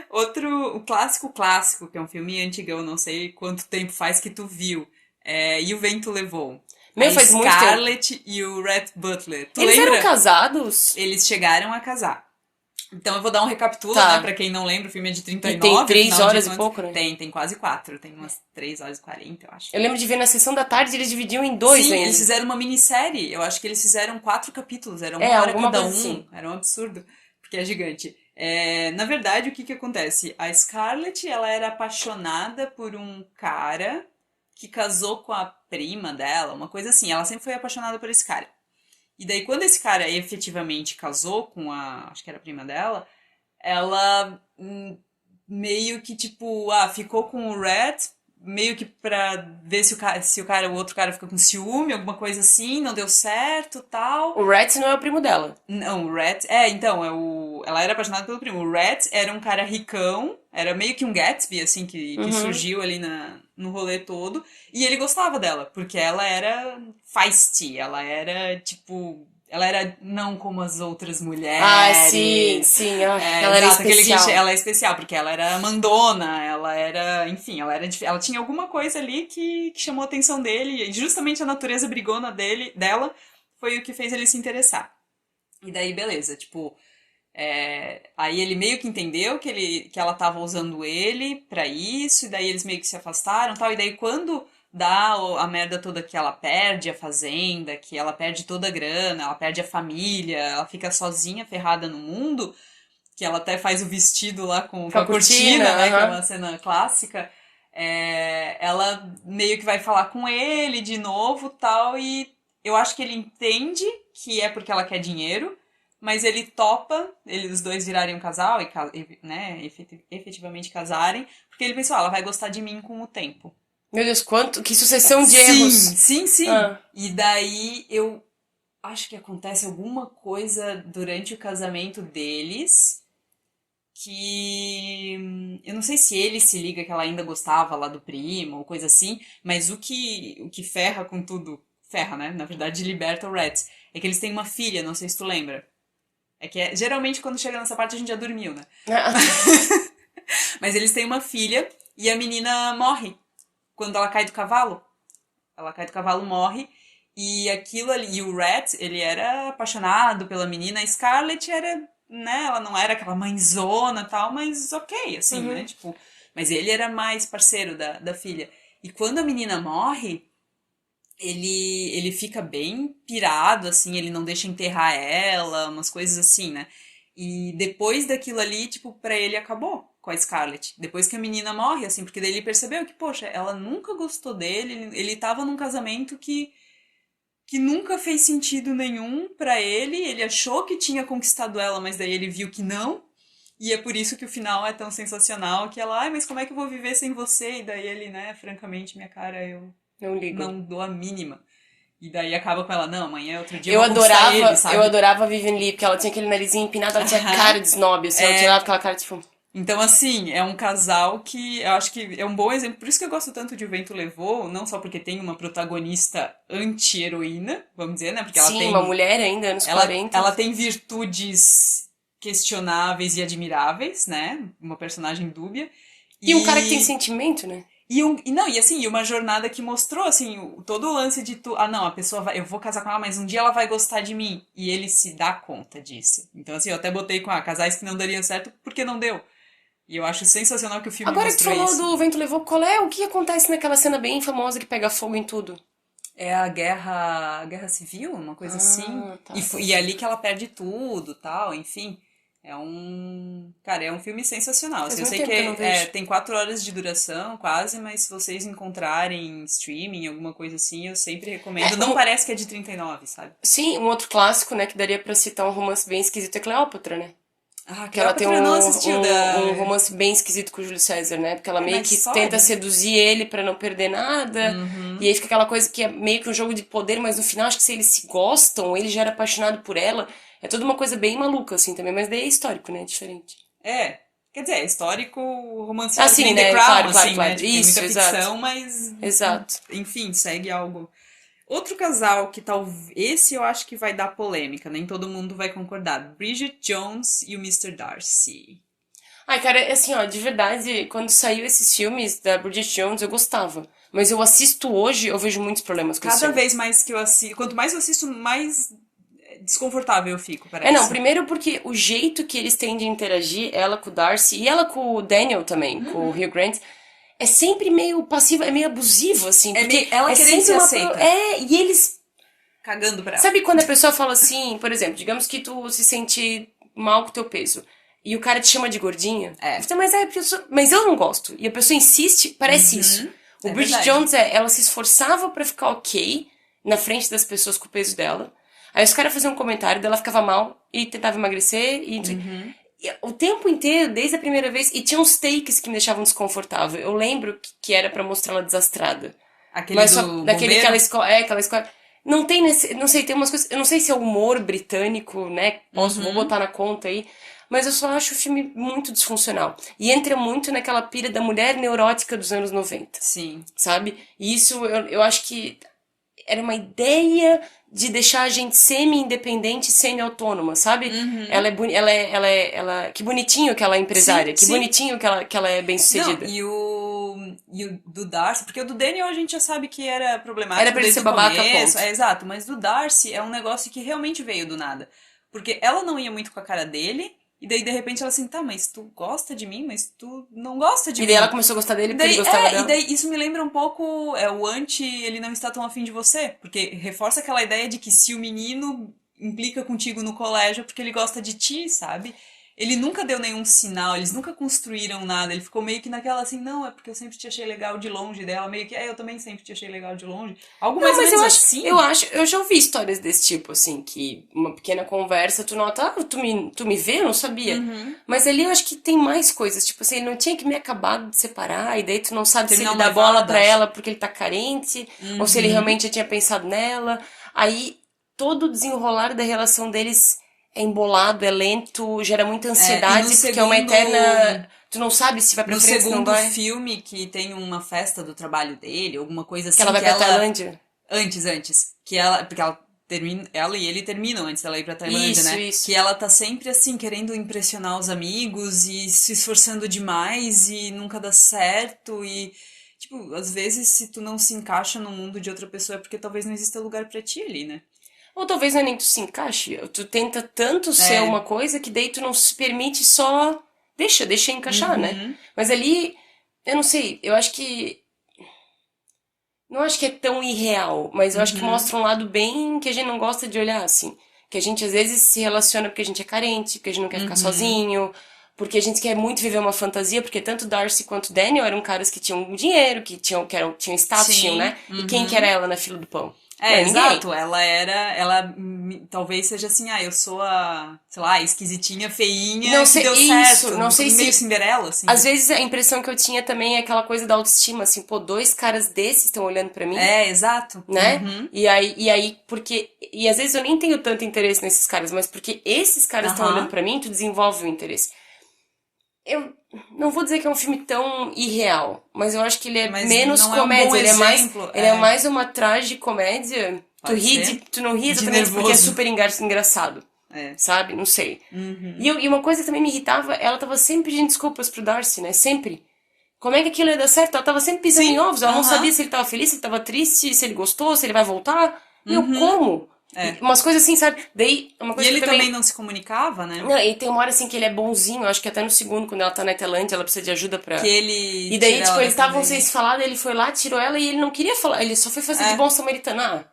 Outro, o clássico clássico, que é um filme antigão, não sei quanto tempo faz que tu viu, é E o Vento Levou. Meu, A faz muito tempo. Scarlett e o Rhett Butler. Tu Eles eram lembra? casados? Eles chegaram a casar. Então eu vou dar um recapitula, né? Pra Tá. quem não lembra, o filme é de E tem 39, três afinal de horas e contas. pouco, né? Tem quase 4. Tem umas 3 horas e 40, eu acho. Eu lembro de ver na sessão da tarde eles dividiam em dois Sim, eles ainda. fizeram uma minissérie. Eu acho que eles fizeram 4 capítulos. Era É, uma hora alguma cada coisa um. assim. Era um absurdo. Porque é gigante. É, na verdade, o que que acontece? A Scarlett, ela era apaixonada por um cara que casou com a prima dela, uma coisa assim. Ela sempre foi apaixonada por esse cara. E daí, quando esse cara efetivamente casou com a, acho que era a prima dela, ela meio que tipo, ficou com o Red, meio que pra ver se o outro cara fica com ciúme, alguma coisa assim, não deu certo, tal. O Rex não é o primo dela. Não, o Red, então, ela era apaixonada pelo primo. O Red era um cara ricão, era meio que um Gatsby, assim, que Uhum. surgiu ali no rolê todo, e ele gostava dela, porque ela era feisty, ela era, tipo, ela era não como as outras Ah, sim, mulheres. sim. Ai, É, ela era exato, aquele clichê, especial. ela é especial, porque ela era mandona, ela era, enfim, ela tinha alguma coisa ali que chamou a atenção dele, e justamente a natureza brigona dela foi o que fez ele se interessar. E daí, beleza, tipo, aí ele meio que entendeu que ela tava usando ele pra isso, e daí eles meio que se afastaram e tal, e daí quando dá a merda toda que ela perde a fazenda, que ela perde toda a grana, ela perde a família, ela fica sozinha, ferrada no mundo, que ela até faz o vestido lá com Com a a cortina, cortina, né, que é aham. uma cena clássica, ela meio que vai falar com ele de novo tal, e eu acho que ele entende que é porque ela quer dinheiro, mas ele topa eles os dois virarem um casal e né, efetivamente casarem, porque ele pensou, ela vai gostar de mim com o tempo. Meu Deus, quanto, que sucessão de Sim, erros. sim, sim. Ah, E daí eu acho que acontece alguma coisa durante o casamento deles que eu não sei se ele se liga que ela ainda gostava lá do primo ou coisa assim, mas o que ferra com tudo, ferra, né? Na verdade, liberta o Reds. É que eles têm uma filha, não sei se tu lembra. Geralmente quando chega nessa parte a gente já dormiu, né? ah, Mas eles têm uma filha e a menina morre quando ela cai do cavalo. Ela cai do cavalo, morre. E aquilo ali, e o Rat, ele era apaixonado pela menina. A Scarlett era, né, ela não era aquela mãezona e tal, mas ok, assim, né, uhum. tipo, mas ele era mais parceiro da filha. E quando a menina morre, ele fica bem pirado, assim, ele não deixa enterrar ela, umas coisas assim, né? E depois daquilo ali, tipo, pra ele acabou com a Scarlett. Depois que a menina morre, assim, porque daí ele percebeu que, poxa, ela nunca gostou dele, ele tava num casamento que nunca fez sentido nenhum pra ele, ele achou que tinha conquistado ela, mas daí ele viu que não. E é por isso que o final é tão sensacional, que ela, ai, mas como é que eu vou viver sem você? E daí ele, né, francamente, minha cara, eu Não ligo. não dou a mínima. E daí acaba com ela, não, amanhã é outro dia eu Eu vou conquistar ele, adorava, eu sabe? adorava a Vivian Lee, porque ela tinha aquele narizinho empinado, ela tinha cara de snob, assim, ela tirava aquela cara, tipo... Então, assim, é um casal que eu acho que é um bom exemplo. Por isso que eu gosto tanto de O Vento Levou, não só porque tem uma protagonista anti-heroína, vamos dizer, né? Porque ela Sim, uma tem, mulher ainda, anos ela, 40. ela tem virtudes questionáveis e admiráveis, né? Uma personagem dúbia. E um cara que tem E sentimento, né? não, e assim, e uma jornada que mostrou, assim, todo o lance de tu, não, a pessoa vai, eu vou casar com ela, mas um dia ela vai gostar de mim. E ele se dá conta disso. Então, assim, eu até botei com, casais que não dariam certo porque não deu. E eu acho sensacional que o filme Agora que tu mostrou falou isso. do Vento Levou, qual é o que acontece naquela cena bem famosa que pega fogo em tudo? É a guerra civil, uma coisa assim. Ah, tá, E é tá. ali que ela perde tudo, tal, enfim. Cara, é um filme sensacional. Faz Assim, eu muito sei que tempo que eu não vejo. tem 4 horas de duração, quase, mas se vocês encontrarem em streaming, alguma coisa assim, eu sempre recomendo. Não parece que é de 39, sabe? Sim, um outro clássico, né, que daria pra citar um romance bem esquisito é Cleópatra, né? Ah, Que ela tem Cleópatra eu não assistiu um da. romance bem esquisito com o Júlio César, né? Porque ela Na meio que tenta história? seduzir ele pra não perder nada. E aí fica aquela coisa que é meio que um jogo de poder, mas no final acho que se eles se gostam, ele já era apaixonado por ela. É toda uma coisa bem maluca, assim, também. Mas daí é histórico, né? É diferente. É. Quer dizer, é histórico romanceado, que Assim, nem The né? Crown, Claro, claro, assim, né? claro. Tipo, tem muita Isso, exato. ficção, mas Exato. enfim, segue algo. Outro casal que talvez. Esse eu acho que vai dar polêmica, nem todo mundo vai concordar. Bridget Jones e o Mr. Darcy. Ai, cara, assim, ó, de verdade, quando saiu esses filmes da Bridget Jones, eu gostava. Mas eu assisto hoje, eu vejo muitos problemas com esse Cada filme. vez mais que eu assisto. Quanto mais eu assisto, mais desconfortável eu fico, É, não, parece. primeiro porque o jeito que eles têm de interagir, ela com o Darcy e ela com o Daniel também, com o Hugh Grant, é sempre meio passivo, é meio abusivo, assim, É porque meio. Ela é querendo sempre ser uma. aceita. É, e eles. Cagando pra ela. Sabe quando a pessoa fala assim, por exemplo, digamos que tu se sente mal com o teu peso. E o cara te chama de gordinha. É. Você, mas é, porque mas eu não gosto. E a pessoa insiste, parece isso. O É Bridget verdade. Jones, ela se esforçava pra ficar ok na frente das pessoas com o peso dela. Aí os caras faziam um comentário, dela ficava mal e tentava emagrecer e, e o tempo inteiro, desde a primeira vez, e tinha uns takes que me deixavam desconfortável. Eu lembro que era pra mostrar ela desastrada. Aquele Mas só do daquele que bombeiro? ela escolhe, aquela escola. Não tem nesse, não sei, tem umas coisas, eu não sei se é humor britânico, né? Vou botar na conta aí, mas eu só acho o filme muito disfuncional. E entra muito naquela pira da mulher neurótica dos anos 90, Sim. sabe? E isso eu acho que era uma ideia de deixar a gente semi-independente, semi-autônoma, sabe? Ela é, que bonitinho que ela é empresária, Sim, que sim. bonitinho que ela é Não, bem-sucedida. e o do Darcy, porque o do Daniel a gente já sabe que era Era problemático pra ele desde ser o babaca, começo, ponto. exato, mas do Darcy é um negócio que realmente veio do nada. Porque ela não ia muito com a cara dele, e daí de repente ela assim, tá, mas tu gosta de mim, mas tu não gosta de E daí ela mim. começou a gostar dele E porque ele daí, gostava e dela. daí isso me lembra um pouco o ele não está tão afim de você, porque reforça aquela ideia de que se o menino implica contigo no colégio é porque ele gosta de ti, sabe? Ele nunca deu nenhum sinal, eles nunca construíram nada, ele ficou meio que naquela assim, não, é porque eu sempre te achei legal de longe dela, meio que, eu também sempre te achei legal de longe. Algo Não, mais ou mas menos assim. eu já ouvi histórias desse tipo, assim, que uma pequena conversa, tu nota, tu me vê? Eu não sabia. Mas ali eu acho que tem mais coisas, tipo assim, ele não tinha que me acabado de separar, e daí tu não sabe se Terminar ele o dá bola noivado, pra acho. ela porque ele tá carente, ou se ele realmente já tinha pensado nela. Aí todo o desenrolar da relação deles é embolado, é lento, gera muita E no ansiedade, porque é uma segundo. eterna. Tu não sabe se vai pra No frente, se não segundo vai. filme, que tem uma festa do trabalho dele, alguma coisa Que ela assim, vai que pra ela. Tailândia. Antes. Que ela. Porque ela e ele terminam antes dela ir pra Tailândia, Isso, né? isso. Que ela tá sempre assim, querendo impressionar os amigos e se esforçando demais e nunca dá certo. E, tipo, às vezes se tu não se encaixa no mundo de outra pessoa é porque talvez não exista lugar pra ti ali, né? Ou talvez não é nem tu se encaixe. Tu tenta tanto ser uma É. coisa que daí tu não se permite só. Deixa encaixar, né? Uhum. Mas ali, eu não sei, eu acho que. Não acho que é tão irreal, mas eu acho que Uhum. mostra um lado bem que a gente não gosta de olhar, assim. Que a gente às vezes se relaciona porque a gente é carente, porque a gente não quer ficar Uhum. sozinho, porque a gente quer muito viver uma fantasia, porque tanto Darcy quanto Daniel eram caras que tinham dinheiro, tinham status, tinham, Sim. né? E quem que era Uhum. ela na fila do pão? Não É, é ninguém. exato, talvez seja assim, eu sou a, sei lá, esquisitinha, Não feinha, que sei, deu isso, certo, não sei meio se. Cinderela, assim, Às né? vezes a impressão que eu tinha também é aquela coisa da autoestima, assim, pô, dois caras desses estão olhando pra mim, É, exato. né? Uhum. E aí, porque. E às vezes eu nem tenho tanto interesse nesses caras, mas porque esses caras estão olhando Aham. pra mim, tu desenvolve o interesse. Eu não vou dizer que é um filme tão irreal, mas eu acho que ele é Mas menos não é um bom comédia, exemplo, ele é mais uma tragicomédia. Tu pode ri ser, tu não ri de exatamente porque é nervoso. super engraçado, É. sabe? Não sei. Uhum. E uma coisa que também me irritava, ela tava sempre pedindo desculpas pro Darcy, né? Sempre. Como é que aquilo ia dar certo? Ela tava sempre pisando em Sim, ovos, ela não sabia aham. se ele tava feliz, se ele tava triste, se ele gostou, se ele vai voltar. Meu, Uhum. como? E É. umas coisas assim, sabe? Daí, uma E coisa que eu ele também também. não se comunicava, né? Não, e tem uma hora assim que ele é bonzinho, acho que até no segundo, quando ela tá na Tailândia, ela precisa de ajuda Que pra. ele E daí, tira tipo, ela eles da estavam sem cadeia. se falar, daí ele foi lá, tirou ela e ele não queria falar, ele só foi fazer de É, bom samaritano. Ah,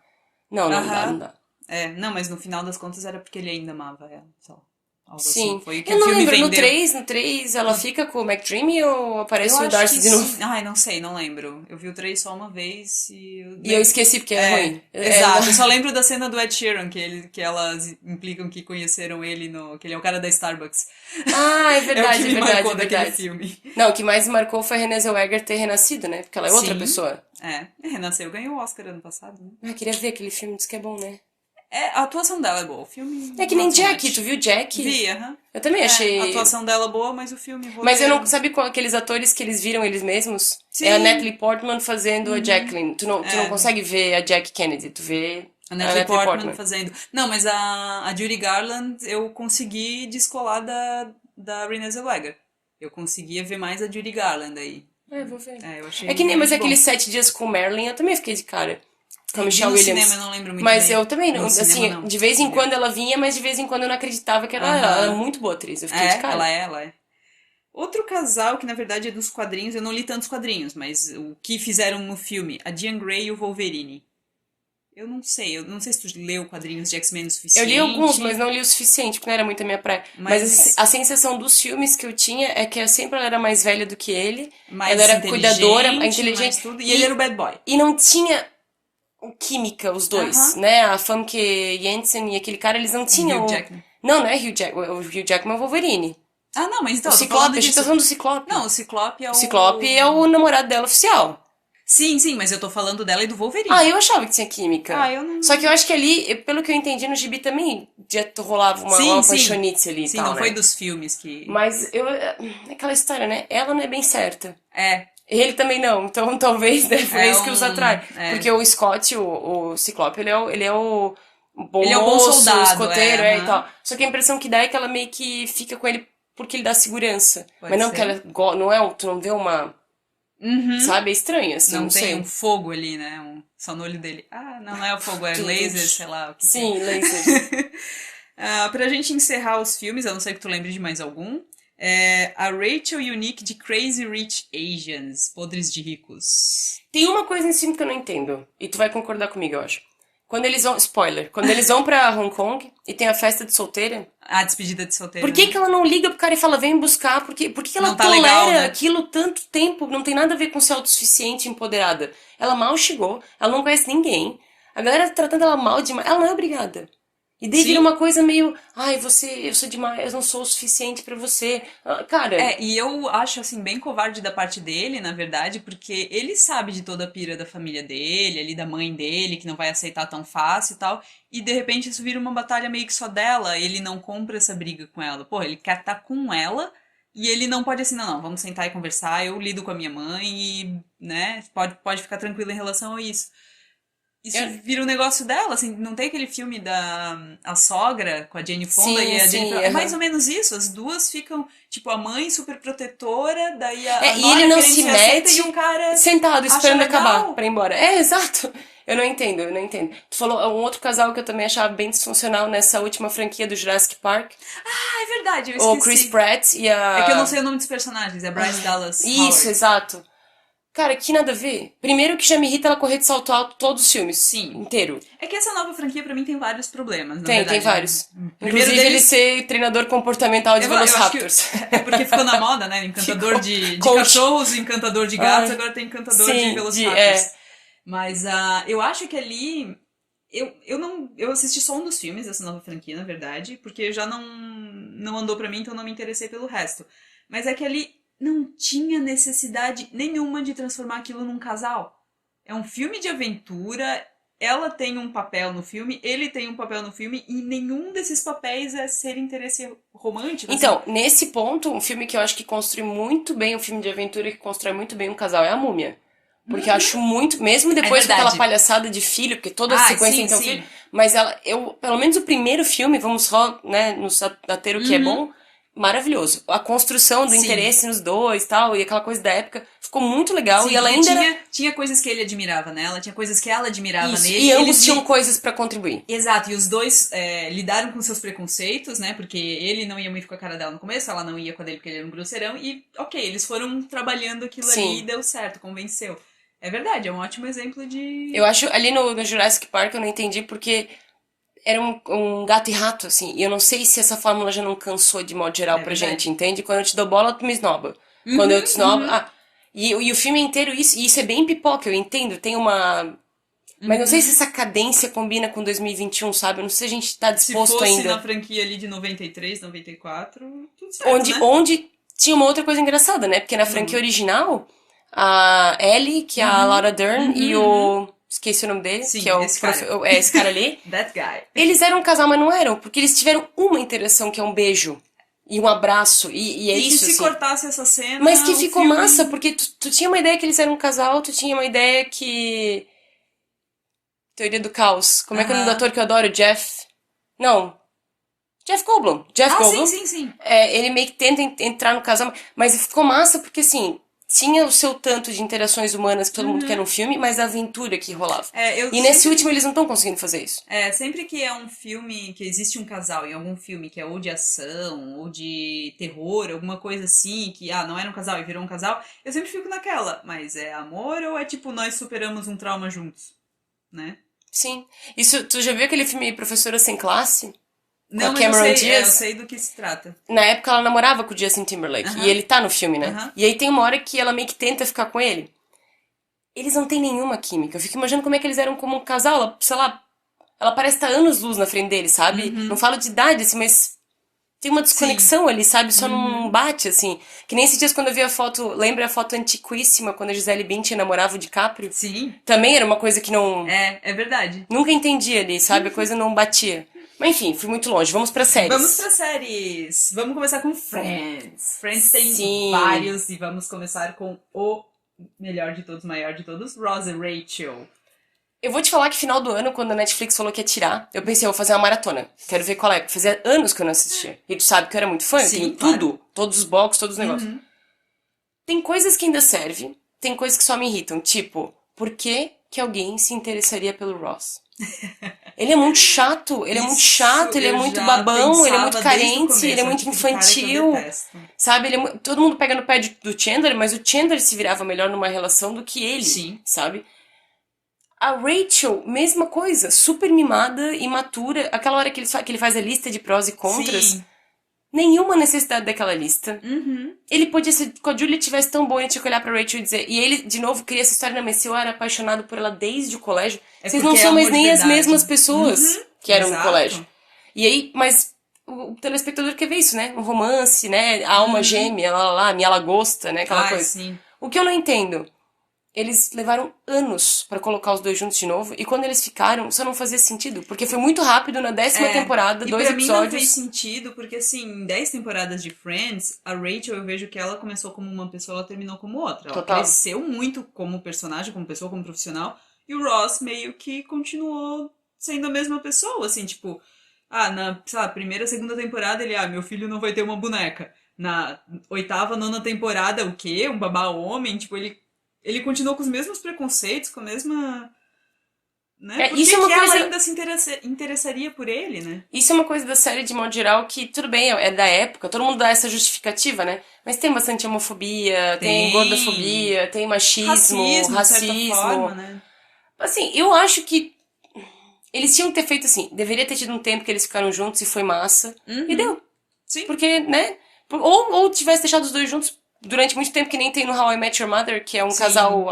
não, não dá, não aham. dá. É, não, mas no final das contas era porque ele ainda amava ela, só. Algo assim. Sim. Foi o que Eu o não filme lembro, vendeu. no 3 ela No- fica com o McDreamy ou Eu aparece o acho Darcy que de novo? sim. Ai, não sei, não lembro. Eu vi o 3 só uma vez e eu E eu lembro. esqueci porque é É, ruim. exato. Eu só lembro da cena do Ed Sheeran, que elas implicam que conheceram ele no. Que ele é o cara da Starbucks. Ah, é É o que verdade, é me verdade, marcou é daquele verdade. filme. Não, o que mais marcou foi a Renée Zellweger ter renascido, né? Porque ela é outra Sim. pessoa. É. Renasceu, ganhou o Oscar ano passado, né? Ah, queria ver aquele filme, diz que é bom, né? É, a atuação dela é boa. O filme, É que nem not so Jack, tu much. viu Jack? Vi, aham. Eu também É, a achei. atuação dela é boa, mas o filme, o Mas eu não. roteiro. Sabe qual, aqueles atores que eles viram eles mesmos? É a Sim. Natalie Portman fazendo a Uhum. Jacqueline. Tu não É, consegue ver a Jack Kennedy, tu vê a a Natalie Natalie Portman Portman. fazendo. Não, mas a Judy Garland eu consegui descolar da Renée Zellweger. Eu conseguia ver mais a Judy Garland aí. É, vou ver. É, eu É achei que nem, mas realmente aqueles bom. 7 dias com Marilyn, eu também fiquei de cara. Com a É, vi Michelle no cinema, eu Williams. não lembro muito Mas bem. eu também, não, No cinema assim, não, de vez em viu? quando ela vinha, mas de vez em quando eu não acreditava que era ela. Ela é Aham. muito boa atriz, eu fiquei de É, cara. ela é. Outro casal que na verdade é dos quadrinhos, eu não li tantos quadrinhos, mas o que fizeram no filme, a Jean Grey e o Wolverine. Eu não sei se tu leu quadrinhos de X-Men o Eu li alguns, mas suficiente, não li o suficiente, porque não era muito a minha praia. Mas mas a sensação dos filmes que eu tinha é que sempre ela era mais velha do que ele, ela mais era cuidadora, inteligente, inteligente, mais tudo, e ele era o e, bad boy. e não tinha química, os dois, Aham. né? A Famke Janssen e aquele cara, eles não Hugh tinham. Jackman. Não, não é Hugh Jackman, o Hugh Jackman é o Wolverine. Ah, não, mas O então, eu tô Ciclope, falando a gente tá disso. falando do Ciclope. Não, o Ciclope é O Ciclope é o. o namorado dela oficial. Sim, sim, mas eu tô falando dela e do Ah, Wolverine. eu achava que tinha química. Ah, eu Só que não. eu acho que ali, pelo que eu entendi no gibi também, já rolava Sim, uma sim. paixonite ali e Sim, tal, não foi né? dos filmes que. Mas eu. É aquela história, né? Ela não é bem certa. É, Ele também não. Então talvez né, foi é isso que os atrai. um. É. Porque o Scott, o Ciclope, ele é o bom Ele é o bom moço, o soldado, é, escoteiro, e aham. tal. Só que a impressão que dá é que ela meio que fica com ele porque ele dá segurança. Mas Pode não que ser. ela. Não é, tu não vê uma. Uhum. Sabe? É estranho, assim, Não não tem um sei. fogo ali, né? Só no olho dele. Ah, não, não é o fogo, é Tum, tum, laser, tch. sei lá o que que é. Sim, lasers. Pra gente encerrar os filmes, a não ser que tu lembre de mais algum, a Rachel e o Nick de Crazy Rich Asians, Podres de Ricos. Tem uma coisa nesse filme que eu não entendo. E tu vai concordar comigo, eu acho. Quando eles vão. Spoiler. Quando eles vão pra Hong Kong e tem a festa de solteira. A despedida de solteiro, Por que né? que ela não liga pro cara e fala, vem me buscar? Por que ela Não tá legal, tolera né? aquilo tanto tempo? Não tem nada a ver com ser autossuficiente e empoderada. Ela mal chegou, ela não conhece ninguém. A galera tá tratando ela mal demais. Ela não é obrigada. E daí vira Sim. uma coisa meio, ai, eu sou demais, eu não sou o suficiente pra você. Ah, cara, E eu acho, assim, bem covarde da parte dele, na verdade, porque ele sabe de toda a pira da família dele, ali da mãe dele, que não vai aceitar tão fácil e tal, e de repente isso vira uma batalha meio que só dela, ele não compra essa briga com ela. Pô, ele quer estar com ela, e ele não pode assim, não, vamos sentar e conversar, eu lido com a minha mãe e, né, pode ficar tranquilo em relação a isso. Isso eu- vira um negócio dela, assim, não tem aquele filme da A Sogra com a Jane Fonda sim, e a sim, Jennifer. É mais aham. ou menos isso, as duas ficam, tipo, a mãe super protetora, daí a E ele nora não querendo se ser aceita e mete o cara sentado, acha esperando acabar legal. pra ir embora. É, exato. Eu não entendo. Tu falou um outro casal que eu também achava bem disfuncional nessa última franquia do Jurassic Park. Ah, é verdade, eu O Chris esqueci. Pratt e É que eu não a... sei o nome dos personagens, é Bryce Dallas Isso, Howard. exato. Cara, que nada a ver. Primeiro que já me irrita ela correr de salto alto todos os filmes. Sim. Inteiro. É que essa nova franquia pra mim tem vários problemas, na Tem verdade. vários. Primeiro Inclusive ele deles, ser treinador comportamental de eu acho que Velociraptors. é porque ficou na moda, né? Encantador Ficou de coach. cachorros, encantador de gatos, Ai, agora tem encantador de sim, Velociraptors. é. Mas eu acho que ali eu assisti só um dos filmes dessa nova franquia, na verdade, porque já não andou pra mim, então não me interessei pelo resto. Mas é que ali não tinha necessidade nenhuma de transformar aquilo num casal. É um filme de aventura, ela tem um papel no filme, ele tem um papel no filme, e nenhum desses papéis é ser interesse romântico, assim. Então, nesse ponto, um filme que eu acho que constrói muito bem, um filme de aventura que constrói muito bem um casal é A Múmia. Porque eu acho muito, mesmo É depois com aquela verdade. palhaçada de filho, porque toda a Ah, sequência sim, tem que ter um sim. filho, mas pelo menos o primeiro filme, vamos só, né, nos ater o que é bom, maravilhoso. A construção do Sim. interesse nos dois, tal, e aquela coisa da época, ficou muito legal, Sim, e ela porque ainda era tinha coisas que ele admirava nela, tinha coisas que ela admirava isso, nele. e ambos Eles tinham li- coisas pra contribuir. Exato, e os dois lidaram com seus preconceitos, né? Porque ele não ia muito com a cara dela no começo, ela não ia com a dele porque ele era um grosseirão. E, ok, eles foram trabalhando aquilo ali e Sim. deu certo, convenceu. É verdade, é um ótimo exemplo de. Eu acho, ali no Jurassic Park eu não entendi porque era um gato e rato, assim. E eu não sei se essa fórmula já não cansou de modo geral É pra gente, verdade. entende? Quando eu te dou bola, tu me esnoba. Quando eu te Uhum, esnobo. uhum, Ah, e o filme inteiro, isso é bem pipoca, eu entendo. Tem uma. Mas não sei se uhum. essa cadência combina com 2021, sabe? Eu não sei se a gente tá Se disposto fosse na ainda. franquia ali de 93, 94, tudo certo, Onde, né? onde tinha uma outra coisa engraçada, né? Porque na franquia Uhum, original, a Ellie, que é a uhum, Laura Dern, e uhum. o. Esqueci o nome dele, que Sim, é esse cara. esse cara ali. That guy. Eles eram um casal, mas não eram, porque eles tiveram uma interação que é um beijo e um abraço, e é E que isso, se assim. cortasse essa Mas que cena, o ficou massa, filme. porque tu tinha uma ideia que eles eram um casal, tu tinha uma ideia que. Teoria do caos. Como é que é o nome do Aham. ator que eu adoro? Jeff. Não. Jeff Goldblum. Jeff Ah, sim, Goldblum. sim, sim. É, ele meio que tenta entrar no casal, mas ficou massa porque, assim, tinha o seu tanto de interações humanas que todo mundo quer Uhum. num filme, mas a aventura que rolava. Eu E nesse sempre. último eles não estão conseguindo fazer isso. Sempre que é um filme, que existe um casal em algum filme que é ou de ação, ou de terror, alguma coisa assim, que não era um casal e virou um casal, eu sempre fico naquela, mas é amor ou é tipo nós superamos um trauma juntos, né? Sim. Isso, tu já viu aquele filme Professora Sem Classe? Com a Não, mas eu Cameron sei, eu Diaz? sei do que se trata. Na época ela namorava com o Justin Timberlake. E Aham, ele tá no filme, né? aham. E aí tem uma hora que ela meio que tenta ficar com ele. Eles não têm nenhuma química. Eu fico imaginando como é que eles eram como um casal. Ela, sei lá, ela parece estar anos-luz na frente dele, sabe? Não Uhum. falo de idade, assim, mas tem uma Sim. desconexão ali, sabe? Só não Uhum. bate, assim. Que nem esses dias quando eu vi a foto, lembra a foto antiquíssima, quando a Gisele Bündchen namorava o DiCaprio? Sim. Também era uma coisa que não... É verdade. Nunca entendi ali, sabe? A coisa não batia. Mas enfim, fui muito longe. Vamos pra Vamos séries. para séries. Vamos começar com Friends. Friends tem Sim. vários e vamos começar com o melhor de todos, maior de todos, Ross e Rachel. Eu vou te falar que final do ano, quando a Netflix falou que ia tirar, eu pensei, eu vou fazer uma maratona. Quero ver qual é. Fazia anos que eu não assistia. E tu sabe que eu era muito fã, eu tenho Sim, claro. tudo. Todos os box, todos os negócios. Uhum. Tem coisas que ainda servem, tem coisas que só me irritam. Tipo, por que alguém se interessaria pelo Ross? Ele é muito chato, ele é muito chato, ele é eu muito já babão, ele é muito pensava desde o carente, ele é começo, muito o tipo de cara que eu infantil. detesto. Sabe, todo mundo pega no pé do Chandler, mas o Chandler se virava melhor numa relação do que ele, Sim. sabe? A Rachel, mesma coisa, super mimada, imatura. Aquela hora que ele faz a lista de prós e contras, Sim. nenhuma necessidade daquela lista. Uhum. Ele podia ser, com a Julia tivesse tão bom, ele tinha que olhar pra Rachel e dizer. E ele, de novo, cria essa história, não, mas se eu era apaixonado por ela desde o colégio, É vocês não porque é são mais amor de nem as verdade. mesmas pessoas Uhum. que eram no Exato. colégio. E aí, mas o telespectador quer ver isso, né? Um romance, né? A alma gêmea, lá, minha lagosta, né? Aquela Ai, coisa. sim. O que eu não entendo, eles levaram anos pra colocar os dois juntos de novo, e quando eles ficaram, isso não fazia sentido, porque foi muito rápido, na 10ª temporada, E 2 pra mim não fez episódios. sentido, porque assim, em 10 temporadas de Friends, a Rachel eu vejo que ela começou como uma pessoa, ela terminou como outra. Ela Total. cresceu muito como personagem, como pessoa, como profissional, e o Ross meio que continuou sendo a mesma pessoa, assim, tipo, na, sei lá, primeira, segunda temporada ele, meu filho não vai ter uma boneca. Na 8ª, 9ª temporada, o quê? Um babá homem? Tipo, ele continuou com os mesmos preconceitos, com a mesma... Né? Por Isso que é uma que ela coisa. ainda se interessaria por ele, né? Isso é uma coisa da série de modo geral que, tudo bem, é da época, todo mundo dá essa justificativa, né? Mas tem bastante homofobia, tem Tem. gordofobia, tem machismo, De certa racismo. forma, né? Assim, eu acho que eles tinham que ter feito assim, deveria ter tido um tempo que eles ficaram juntos e foi massa. E deu. Sim. Porque, né? Ou tivesse deixado os dois juntos durante muito tempo, que nem tem no How I Met Your Mother, que é um Sim. casal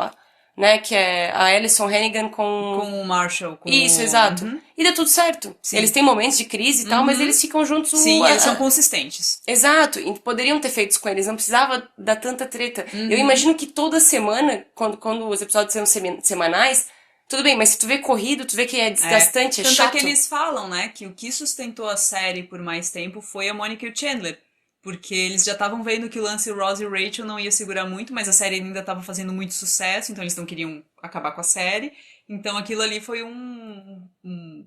né? Que é a Alyson Hannigan com... Com o Marshall, com Isso, o... exato. Uhum, E dá tudo certo. Eles sim. têm momentos de crise e tal, mas Uhum. eles ficam juntos Sim, eles são consistentes. Exato, e poderiam ter feito isso com eles, não precisava dar tanta treta. Eu Uhum. imagino que toda semana, quando os episódios são semanais, tudo bem, mas se tu vê corrido, tu vê que é É. desgastante, é Tanto é que chato. eles falam, né, que o que sustentou a série por mais tempo foi a Monica e o Chandler. Porque eles já estavam vendo que o lance Ross e Rachel não ia segurar muito, mas a série ainda estava fazendo muito sucesso, então eles não queriam acabar com a série. Então aquilo ali foi um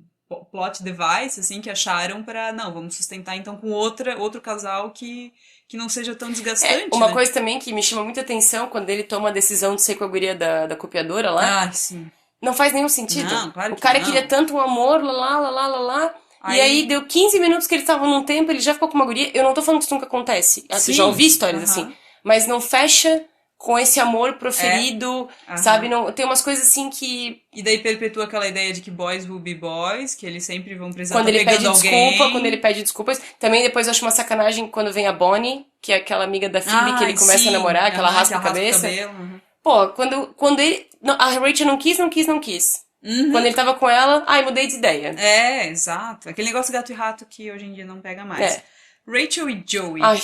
plot device, assim, que acharam pra, não, vamos sustentar então com outro casal que não seja tão É, desgastante, uma né? coisa também que me chama muita atenção quando ele toma a decisão de ser com a guria da copiadora lá, Ah, sim. não faz nenhum sentido. Não, claro O que cara queria não. tanto um amor, lá, lá, lá, lá, lá, lá, e aí Aí, deu 15 minutos que eles estavam num tempo, ele já ficou com uma guria. Eu não tô falando que isso nunca acontece. Eu já ouvi sim, histórias assim. aham, Mas não fecha com esse amor é, proferido, sabe? aham. Não, tem umas coisas assim que. E daí perpetua aquela ideia de que boys will be boys, que eles sempre vão precisar Quando estar ele pegando pede desculpa, quando ele alguém. pede desculpas. Também depois eu acho uma sacanagem quando vem a Bonnie, que é aquela amiga da Phoebe que ele Ai, começa a sim, namorar, que ela aham, que raspa a arrasta o cabeça. cabelo. Uhum. Pô, quando ele. A Rachel não quis, não quis, não quis. Quando Uhum. ele tava com ela, ai, mudei de ideia. É, exato. Aquele negócio gato e rato que hoje em dia não pega mais. É. Rachel e Joey, Ai.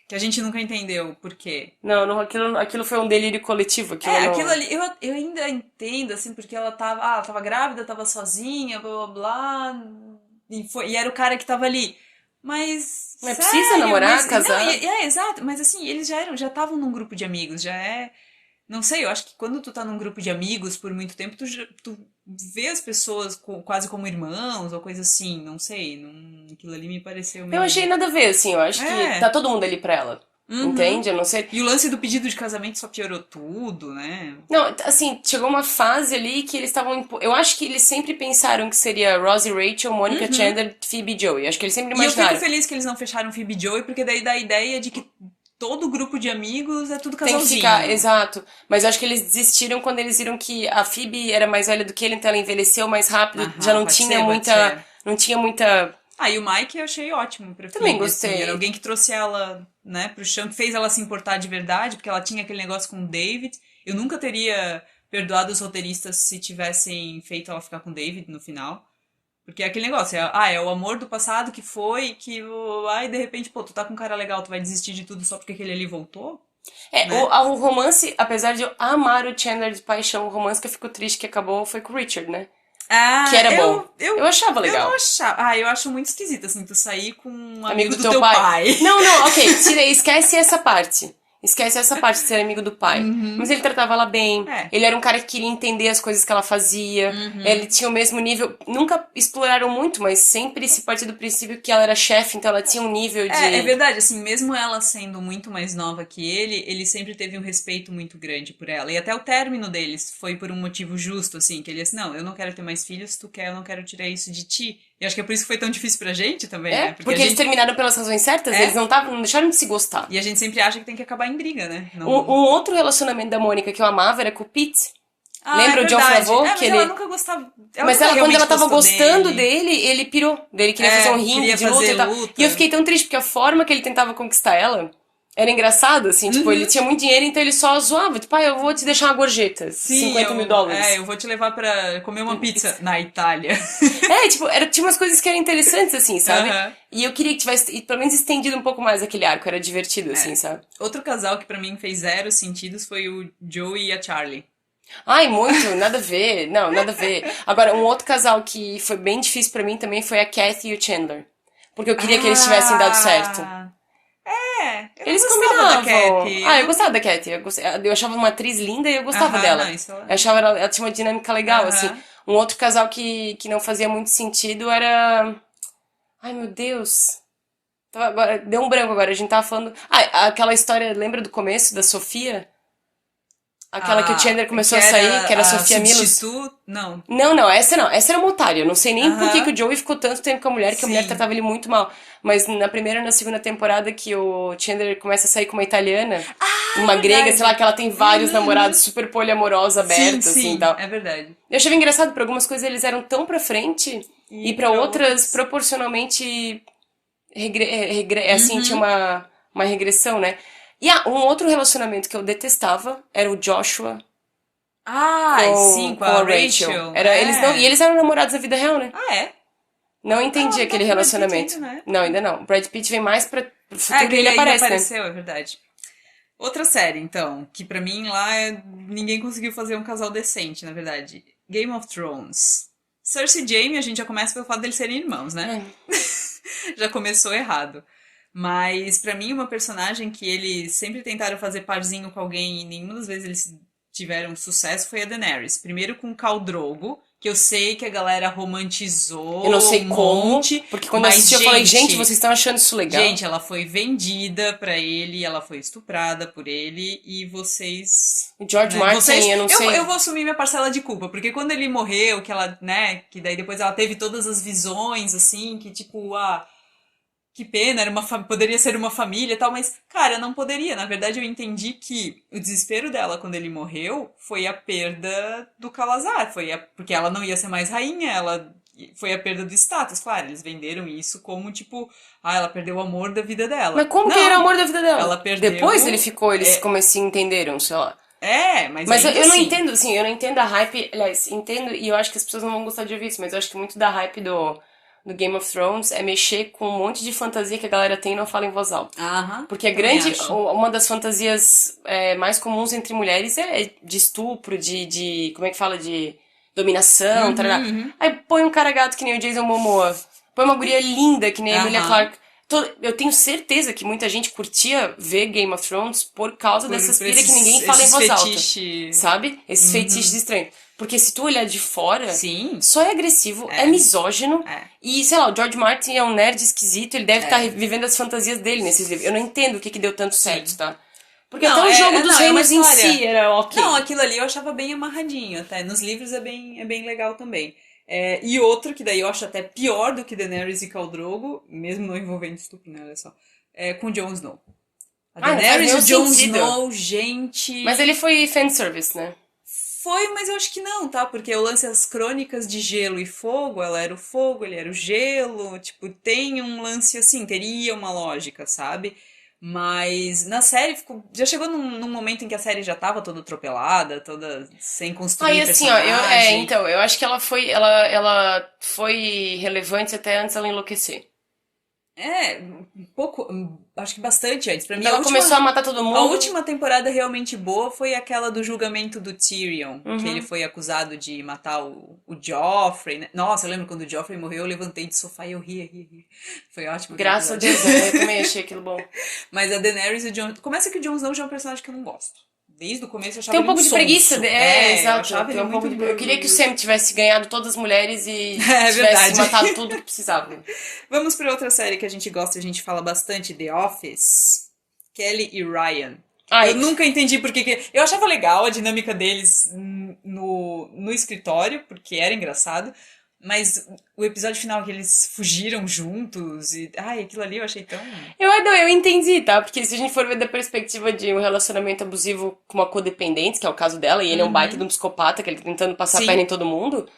que a gente nunca entendeu por quê. Não, não aquilo foi um delírio coletivo, aquilo É, aquilo não. ali, eu ainda entendo, assim, porque ela tava grávida, tava sozinha, blá blá blá, e era o cara que tava ali. Mas, Mas precisa sério, namorar, mas, não, casar. exato, mas assim, eles já estavam num grupo de amigos, já é, não sei, eu acho que quando tu tá num grupo de amigos por muito tempo, tu vê as pessoas quase como irmãos, ou coisa assim, não sei, aquilo ali me pareceu Eu achei meio... nada a ver, assim, eu acho que tá É, todo mundo ali pra ela. uhum. Entende? Eu não sei. E o lance do pedido de casamento só piorou tudo, né? Não, assim, chegou uma fase ali que eles estavam. Eu acho que eles sempre pensaram que seria Ross e Rachel, Monica Uhum. Chandler, Phoebe e Joey. Acho que eles sempre E eu fico imaginaram. feliz que eles não fecharam Phoebe e Joey, porque daí dá a ideia de que todo grupo de amigos é tudo Tem que ficar, casalzinho. exato. Mas eu acho que eles desistiram quando eles viram que a Phoebe era mais velha do que ele, então ela envelheceu mais rápido, já Aham, não pode tinha ser, pode muita. ser. Não tinha muita. Ah, e o Mike eu achei ótimo pra Também Phoebe, assim. Era gostei. alguém que trouxe ela, né, pro chão, que fez ela se importar de verdade, porque ela tinha aquele negócio com o David. Eu nunca teria perdoado os roteiristas se tivessem feito ela ficar com o David no final. Porque é aquele negócio, é o amor do passado que foi, que, ai, de repente, pô, tu tá com um cara legal, tu vai desistir de tudo só porque aquele ali voltou, É, né? o romance, apesar de eu amar o Chandler de paixão, o romance que eu fico triste que acabou foi com o Richard, né? Que Ah, era bom. Eu achava eu não legal. achava. Ah, eu acho muito esquisito, assim, tu sair com um Amigo amigo do do teu teu pai. pai. Não, não, ok. Esquece essa parte. Esquece essa parte de ser amigo do pai. Mas ele tratava ela bem. É. Ele era um cara que queria entender as coisas que ela fazia. Ele tinha o mesmo nível. Nunca exploraram muito, mas sempre se partiu do princípio que ela era chefe, então ela tinha um nível É de. verdade, assim, mesmo ela sendo muito mais nova que ele sempre teve um respeito muito grande por ela. E até o término deles foi por um motivo justo, assim, que ele disse, não, eu não quero ter mais filhos, tu quer, eu não quero tirar isso de ti. E acho que é por isso que foi tão difícil pra gente também, É, né? Porque a porque eles gente. terminaram pelas razões certas, eles É, não deixaram de se gostar. e a gente sempre acha que tem que acabar em briga, né? Um Não. outro relacionamento da Mônica que eu amava era com o Pete. Ah, é Lembra o John verdade. Favreau? É, Que mas ela ele. nunca gostava. Ela Mas nunca ela, quando realmente ela tava gostou gostando dele. dele, ele pirou. Daí ele queria fazer É, um ringue queria de luta e fazer tal. E eu luta. fiquei tão triste, porque a forma que ele tentava conquistar ela era engraçado, assim. Tipo, ele Uhum. tinha muito dinheiro, então ele só zoava. Tipo, eu vou te deixar uma gorjeta. Sim, 50 mil dólares. eu vou te levar pra comer uma pizza na Itália. É, tipo, tinha umas coisas que eram interessantes, assim, sabe? Aham. E eu queria que tivesse, pelo menos, estendido um pouco mais aquele arco. Era divertido, assim, É. sabe? Outro casal que pra mim fez zero sentidos foi o Joey e a Charlie. Ai, muito, nada a ver. Não, nada a ver. Agora, um outro casal que foi bem difícil pra mim também foi a Kathy e o Chandler. Porque eu queria que eles tivessem dado certo. Ah, eu não Eles gostava da combinavam. Kathy. Eu gostava da Kathy. Eu achava uma atriz linda e eu gostava Aham, dela. não, isso Eu achava ela tinha uma dinâmica legal, assim. Aham. Um outro casal que não fazia muito sentido era. Ai, meu Deus. Agora, deu um branco agora. A gente tava falando. Aquela história, lembra do começo da Sofia? Aquela que o Chandler Que começou a sair, que era a era a Sofia Milos. substituta. Não. Não, não, essa não. Essa era uma otária. Eu não sei nem por que Aham. o Joey ficou tanto tempo com a mulher, que a mulher Sim. tratava ele muito mal. Mas na primeira e na segunda temporada que o Chandler começa a sair com uma italiana, Ah, uma é grega, sei lá, verdade. que ela tem vários namorados Uhum. super poliamorosos, Sim, abertos, assim, e sim, tal. é verdade. Eu achava engraçado, por algumas coisas eles eram tão pra frente, e E pra pra outras, outras. proporcionalmente, assim, tinha Uhum. uma regressão, né? E um outro relacionamento que eu detestava era o Joshua Ah, sim, com com a a Rachel. Rachel. Era, eles não, e É. eles eram namorados na vida real, né? Ah, é? Não Ah, entendi não tá aquele com o Brad Pitt relacionamento. ainda, né? Não, ainda não. Brad Pitt vem mais pro Ah, futuro que e ele ele aparece, né? apareceu, é verdade. Outra série, então, que pra mim lá ninguém conseguiu fazer um casal decente, na verdade. Game of Thrones. Cersei e Jaime, a gente já começa pelo fato deles serem irmãos, né? Ai, Já começou errado. Mas pra mim uma personagem que eles sempre tentaram fazer parzinho com alguém e nenhuma das vezes eles tiveram sucesso foi a Daenerys. Primeiro com o Khal Drogo, que eu sei que a galera eu não romantizou sei um como, monte, porque quando eu mas assisti eu falei, gente, vocês estão achando isso legal? gente, ela foi vendida pra ele, ela foi estuprada por ele e vocês, O George né? Vocês, Martin, eu não eu sei. vou assumir minha parcela de culpa, porque quando ele morreu, que ela, né, que daí depois ela teve todas as visões assim, que tipo, que pena, poderia ser uma família e tal, mas, cara, não poderia. Na verdade, eu entendi que o desespero dela quando ele morreu foi a perda do Calazar, porque ela não ia ser mais rainha, ela foi a perda do status. Claro, eles venderam isso como, tipo, ela perdeu o amor da vida Mas dela. como que ele era o Não, amor da vida ela dela? Depois ele perdeu. ficou, eles como assim entenderam, sei lá. Mas Mas eu, ainda eu não assim. entendo, assim, eu não entendo a hype. Aliás, entendo e eu acho que as pessoas não vão gostar de ouvir isso, mas eu acho que muito da hype do Game of Thrones é mexer com um monte de fantasia que a galera tem e não fala em voz alta. Aham, Porque a também grande, acho. uma das fantasias mais comuns entre mulheres é de estupro, como é que fala, de dominação, tarará. Uhum. Aí põe um cara gato que nem o Jason Momoa, põe uma guria linda que nem a Emilia Aham. Clarke. Eu tenho certeza que muita gente curtia ver Game of Thrones por causa dessas Por pira que ninguém fala em esses voz alta, fetiche. sabe? Esses feitiços estranhos. Porque se tu olhar de fora, Sim, só é agressivo, é é, misógino. é, E, sei lá, o George Martin é um nerd esquisito, ele deve estar é. vivendo as fantasias dele nesses livros. Eu não entendo o que deu tanto certo, Sim. tá? Porque até Não, o jogo dos não, é uma reinos em história. si era Não, ok. aquilo ali eu achava bem amarradinho, até. Nos livros é bem legal também. E outro que daí eu acho até pior do que Daenerys e Khal Drogo, mesmo não envolvendo estupro, né, olha só, é com Jon Snow. A Ah, não faz Daenerys e nenhum o Jon sentido. Snow, Mas gente, ele foi fanservice, né? foi, mas eu acho que não, tá? Porque eu lance as crônicas de gelo e fogo, ela era o fogo, ele era o gelo, tipo, tem um lance assim, teria uma lógica, sabe? Mas na série já chegou num momento em que a série já tava toda atropelada, toda sem Ah, e construir assim, ó, personagem. então, eu acho que ela foi relevante até antes dela enlouquecer. Um pouco, acho que bastante antes. Pra Quando mim, ela começou a matar todo a mundo. última temporada realmente boa foi aquela do julgamento do Tyrion, que ele Uhum. foi acusado de matar o Joffrey, né? Nossa, eu lembro quando o Joffrey morreu, eu levantei do sofá e eu ria. Foi ótimo aquele Graças a episódio. Deus, eu também achei aquilo bom. Mas a Daenerys e o Jon... Começa que o Jon Snow já é um personagem que eu não gosto. Desde o começo eu achava Tem um ele um pouco de preguiça, sonso. Eu exato. achava Tem ele um pouco muito... de. Eu queria que o Sam tivesse ganhado todas as mulheres e É tivesse verdade. matado tudo que precisava. Vamos para outra série que a gente gosta, a gente fala bastante, The Office. Kelly e Ryan. Eu Ai, nunca entendi Eu achava legal a dinâmica deles no escritório, porque era engraçado. Mas o episódio final que eles fugiram juntos e. Ai, aquilo ali eu achei tão. não, eu entendi, tá? Porque se a gente for ver da perspectiva de um relacionamento abusivo com uma codependente, que é o caso dela, e ele é um baita de um psicopata, que ele tá tentando passar a perna Sim, em todo mundo,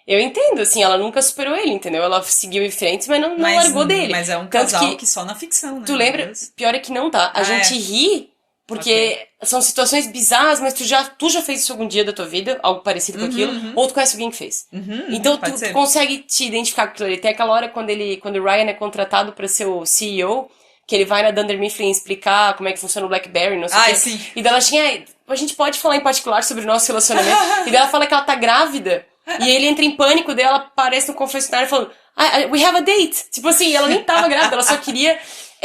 eu entendo, assim, ela nunca superou ele, entendeu? Ela seguiu em frente, mas não mas, largou dele. mas é um Tanto casal que que só na ficção, né? tu Meu lembra? Deus. Pior é que não, tá? A Ah, gente é. ri Ok. porque são situações bizarras, mas tu já fez isso algum dia da tua vida, algo parecido com aquilo, ou tu conhece alguém que fez. Então Pode tu ser. consegue te identificar com aquilo ali. Tem aquela hora quando o Ryan é contratado pra ser o CEO, que ele vai na Dunder Mifflin explicar como é que funciona o BlackBerry, não sei o Ai, quê. sim. E daí ela tinha, a gente pode falar em particular sobre o nosso relacionamento. E daí ela fala que ela tá grávida. E ele entra em pânico, daí ela aparece no confessionário falando, we have a date. Tipo assim, ela nem tava grávida, ela só queria.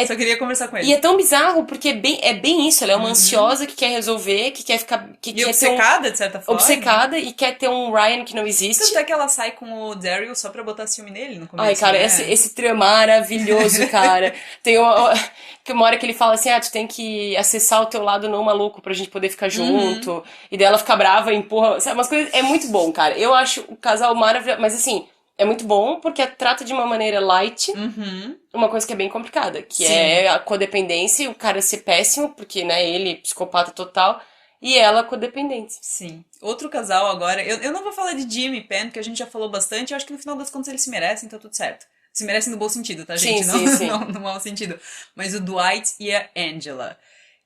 Só queria conversar com E é ele. tão bizarro, porque é bem isso. Ela é uma ansiosa que quer resolver, que quer ficar. Que E quer ter obcecada, de certa forma. obcecada e quer ter um Ryan que não existe. Tanto é que ela sai com o Daryl só pra botar ciúme nele no Ai, começo, cara, né? esse trio é maravilhoso, cara. Tem uma hora que ele fala assim, tu tem que acessar o teu lado não maluco pra gente poder ficar junto. E daí ela fica brava e empurra, sabe, umas coisas, é muito bom, cara. Eu acho o casal maravilhoso, mas assim, é muito bom porque trata de uma maneira light uma coisa que é bem complicada, que Sim. é a codependência e o cara ser péssimo, porque, né, ele, psicopata total, e ela codependente. Sim. Outro casal agora. Eu não vou falar de Jimmy e Pen, que a gente já falou bastante. Eu acho que no final das contas eles se merecem, então tudo certo. Se merecem no bom sentido, tá, Sim, gente? Não, sim, sim. não no mau sentido. Mas o Dwight e a Angela.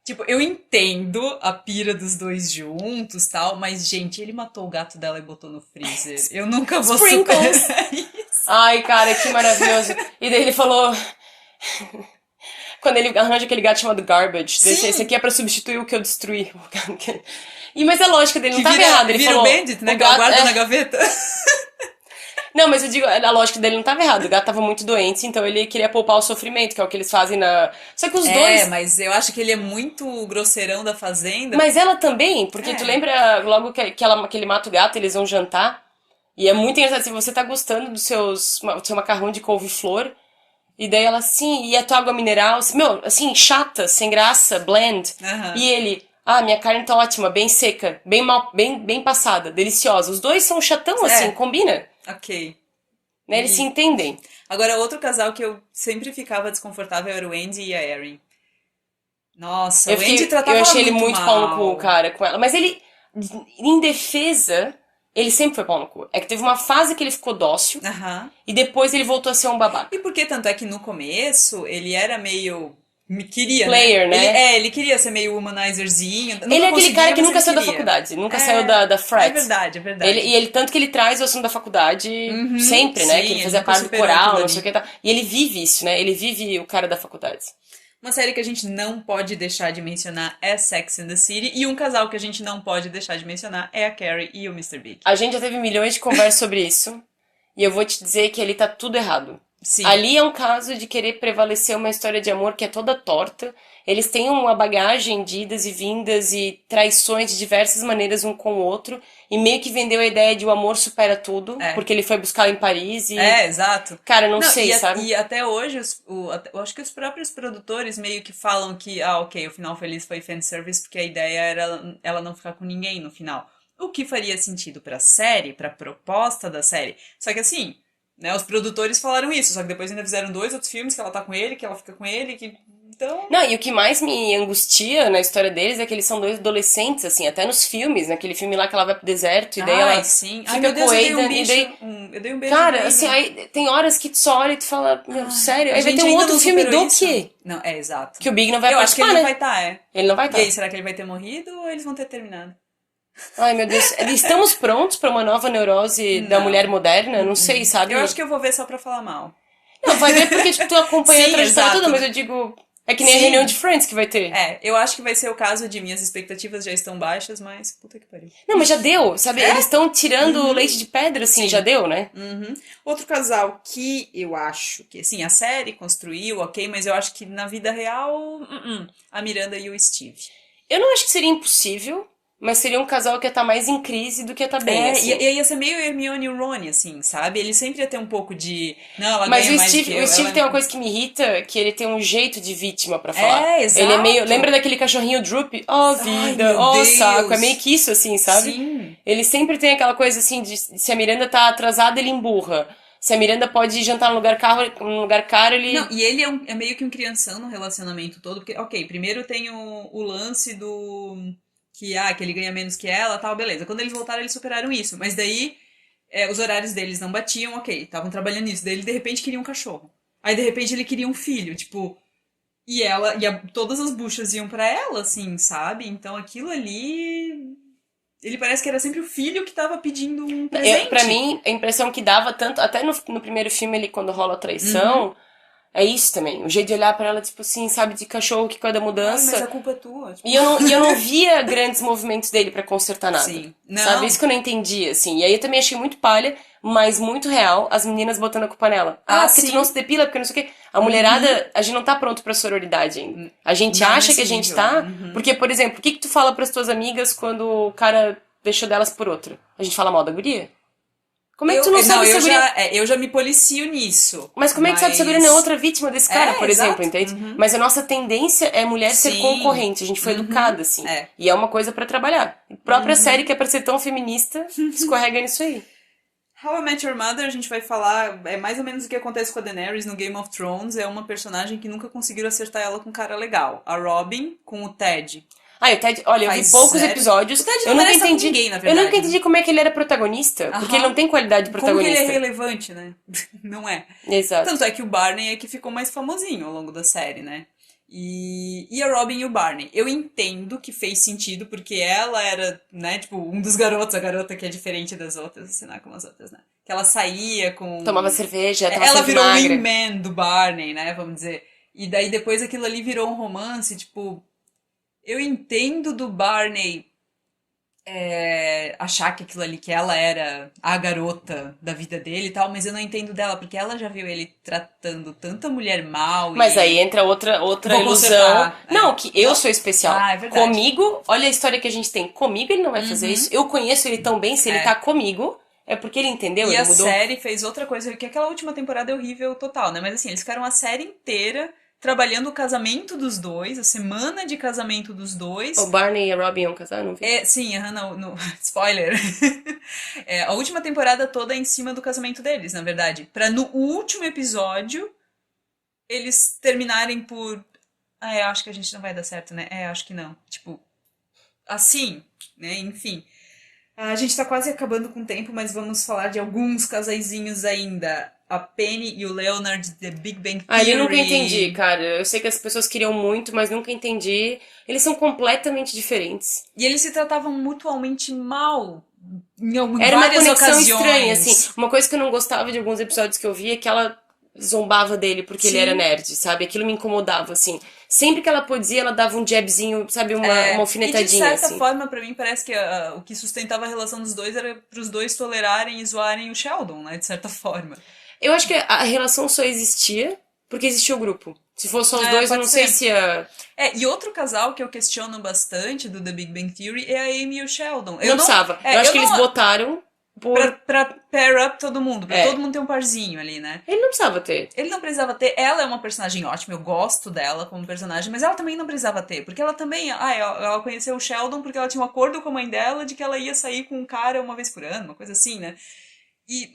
Tipo, eu entendo a pira dos dois juntos, tal, mas, gente, ele matou o gato dela e botou no freezer. Eu nunca vou Sprinkles! superar isso. Ai, cara, que maravilhoso. E daí ele falou, quando ele arranja aquele gato chamado Garbage, desse, esse Sim, aqui é pra substituir o que eu destruí. E, mas a lógica dele não que tava errada. Ele vira o falou, Bandit, né? o Que ela gato. guarda na gaveta. Não, mas eu digo, a lógica dele não tava errada. O gato tava muito doente, então ele queria poupar o sofrimento, que é o que eles fazem na. Só que os É, dois. mas eu acho que ele é muito grosseirão da fazenda. Mas ela também, porque tu É. lembra logo que ele mata o gato, eles vão jantar. E é muito engraçado, se você tá gostando do seu macarrão de couve-flor, e daí ela, assim, e a tua água mineral, meu, assim, chata, sem graça, bland. Aham. E ele, minha carne tá ótima, bem seca, bem mal, bem passada, deliciosa. Os dois são chatão, assim, É, combina, ok. né? Eles se entendem. Agora, outro casal que eu sempre ficava desconfortável era o Andy e a Erin. Nossa, o Andy Eu tratava ela achei ele muito muito pau no cu, mal. cara, com ela. Mas ele, em defesa, ele sempre foi pau no cu. É que teve uma fase que ele ficou dócil, Aham. e depois ele voltou a ser um E babaca. porque tanto é que no começo ele era meio. Me queria, né? Player, né? Ele queria ser meio humanizerzinho. Ele Nunca é aquele cara conseguia, que mas nunca ele saiu da queria. faculdade, nunca saiu É, da é frat. verdade, é verdade. Tanto que ele traz o assunto da faculdade Uhum, sempre, né? Que sim, ele ele fazia nunca parte do superou coral, aquilo não sei o ali. que e tal. E ele vive isso, né? Ele vive o cara da faculdade. Uma série que a gente não pode deixar de mencionar é Sex and the City. E um casal que a gente não pode deixar de mencionar é a Carrie e o Mr. Big. A gente já teve milhões de conversas sobre isso, e eu vou te dizer que ali tá tudo errado. Sim. Ali é um caso de querer prevalecer uma história de amor que é toda torta. Eles têm uma bagagem de idas e vindas e traições de diversas maneiras um com o outro. E meio que vendeu a ideia de o amor supera tudo, É. porque ele foi buscar ela em Paris e. É, exato. Cara, não Não, sei, sabe? e até hoje, eu acho que os próprios produtores meio que falam que, ok, o final feliz foi fanservice, porque a ideia era ela não ficar com ninguém no final. O que faria sentido pra série, pra proposta da série. Só que assim, né, os produtores falaram isso, só que depois ainda fizeram dois outros filmes que ela tá com ele, que ela fica com ele, que. Então. Não, e o que mais me angustia na história deles é que eles são dois adolescentes, assim, até nos filmes, naquele filme lá que ela vai pro deserto e daí Ai, ela sim. Ai, fica meu com Deus, o eu dei um Aidan e bicho. daí. Eu dei um beijo no Cara, assim, Aidan. aí tem horas que tu só olha e tu fala, meu, sério? A Aí vai ter gente um ainda outro não filme superou do isso? quê? Não, é exato. Que o Big não vai Eu acho que participar, ele não né? vai estar, é. Ele não vai E aí, estar. será que ele vai ter morrido ou eles vão ter terminado? Ai, meu Deus. Estamos prontos pra uma nova neurose da mulher Não. moderna? Não sei, sabe? Eu acho que eu vou ver só pra falar mal. Não, vai ver porque, tipo, tu acompanha a Sim, trajetória toda, exato. mas eu digo. É que nem a Sim. reunião de Friends que vai ter. É, eu acho que vai ser o caso de minhas expectativas já estão baixas, mas puta que pariu. Não, mas já deu, sabe? Eles estão tirando o leite de pedra, assim, Sim. já deu, né? Uhum. Outro casal que eu acho que, assim, a série construiu, ok, mas eu acho que na vida real, a Miranda e o Steve. Eu não acho que seria impossível, mas seria um casal que ia estar mais em crise do que ia estar bem, É, assim. ia ser meio Hermione e o Ron, assim, sabe? Ele sempre ia ter um pouco de. Não, ela Mas ganha mais do que eu. O Steve ela... tem uma coisa que me irrita, que ele tem um jeito de vítima pra falar. É, exato. Ele é meio. Lembra daquele cachorrinho Droop? Oh, Ai, vida, meu oh, Deus. saco. É meio que isso, assim, sabe? Sim. Ele sempre tem aquela coisa assim de se a Miranda tá atrasada, ele emburra. Se a Miranda pode jantar num lugar caro, ele. Não, e ele é meio que um crianção no relacionamento todo, porque, ok, primeiro tem o lance do. Que ele ganha menos que ela, tal, beleza. Quando eles voltaram, eles superaram isso. Mas daí, os horários deles não batiam, ok, estavam trabalhando nisso. Daí ele, de repente, queria um cachorro. Aí, de repente, ele queria um filho, tipo... todas as buchas iam pra ela, assim, sabe? Então, aquilo ali... Ele parece que era sempre o filho que tava pedindo um presente. Pra mim, a impressão que dava tanto. Até no primeiro filme, ele, quando rola a traição. É isso também. O jeito de olhar pra ela, tipo assim, sabe, de cachorro que quando a Ai, mudança. mas a culpa é tua. Tipo... E eu não via grandes movimentos dele pra consertar nada. Sim. Não. Sabe? Isso que eu não entendi, assim. E aí eu também achei muito palha, mas muito real, as meninas botando a culpa nela. Porque sim. tu não se depila, porque não sei o quê. A mulherada, a gente não tá pronto pra sororidade ainda. A gente Não acha nesse que a gente nível. tá. Porque, por exemplo, o que tu fala pras tuas amigas quando o cara deixou delas por outro? A gente fala mal da guria? Como é que tu não sabe se a guria... eu já me policio nisso. Mas como é que sabe se a guria não é outra vítima desse cara, por exato. exemplo, entende? Mas a nossa tendência é mulher ser Sim. concorrente. A gente foi educada, assim. É. E é uma coisa pra trabalhar. A própria série que é pra ser tão feminista, escorrega nisso aí. How I Met Your Mother, a gente vai falar, é mais ou menos o que acontece com a Daenerys no Game of Thrones, é uma personagem que nunca conseguiram acertar ela com um cara legal. A Robin com o Ted. Ah, e o Ted, olha, eu vi Faz poucos sério? episódios. O Ted não eu nunca merece estar com entendi. ninguém, na Eu verdade, nunca entendi como é que ele era protagonista, porque ele não tem qualidade de Como que ele protagonista. é relevante, né? Não é. Exato. Tanto é que o Barney é que ficou mais famosinho ao longo da série, né? E a Robin e o Barney. Eu entendo que fez sentido, porque ela era, né, tipo, um dos garotos, a garota que é diferente das outras, assim, não é como as outras, né? Que ela saía Tomava com. cerveja, tava Ela sempre virou o magra. wingman do Barney, né, vamos dizer. E daí depois aquilo ali virou um romance, tipo. Eu entendo do Barney achar que aquilo ali, que ela era a garota da vida dele e tal, mas eu não entendo dela, porque ela já viu ele tratando tanta mulher mal Mas aí e. entra outra Vou ilusão. consertar. Não, É. que eu Não? sou especial. Ah, é verdade. Comigo, olha a história que a gente tem. Comigo ele não vai fazer isso. Uhum. Eu conheço ele tão bem, se ele tá É. comigo, é porque ele entendeu, E ele a mudou. série fez outra coisa, que aquela última temporada é horrível total, né? Mas assim, eles ficaram a série inteira trabalhando o casamento dos dois, a semana de casamento dos O dois. Barney e a Robin iam casar, não vi. É, sim, spoiler. É, a última temporada toda é em cima do casamento deles, na verdade. Pra no último episódio eles terminarem por. Ah, eu acho que a gente não vai dar certo, né? É, acho que não. Tipo, assim, né? Enfim. A gente tá quase acabando com o tempo, mas vamos falar de alguns casaizinhos ainda. A Penny e o Leonard de The Big Bang Ah, ele nunca entendi, Theory. cara. Eu sei que as pessoas queriam muito, mas nunca entendi. Eles são completamente diferentes. E eles se tratavam mutuamente mal em Era uma várias conexão estranha, assim. ocasiões. Uma coisa que eu não gostava de alguns episódios que eu via é que ela zombava dele porque ele era Sim. nerd, sabe? Aquilo me incomodava, assim. Sempre que ela podia, ela dava um jabzinho, sabe? Uma E de alfinetadinha, certa assim. forma, pra mim, parece que o que sustentava a relação dos dois era pros dois tolerarem e zoarem o Sheldon, né? De certa forma. Eu acho que a relação só existia porque existia o grupo. Se fosse só os É, dois, eu pode não sei ser. se ia. E outro casal que eu questiono bastante do The Big Bang Theory é a Amy e o Sheldon. Não precisava. Eu acho Eu que eles não. botaram Pra, por. pra pair up todo mundo, pra todo É. mundo ter um parzinho ali, né? Ele não precisava ter. Ele não precisava ter. Ela é uma personagem ótima, eu gosto dela como personagem, mas ela também não precisava ter, porque ela também. Ela conheceu o Sheldon porque ela tinha um acordo com a mãe dela de que ela ia sair com um cara uma vez por ano, uma coisa assim, né?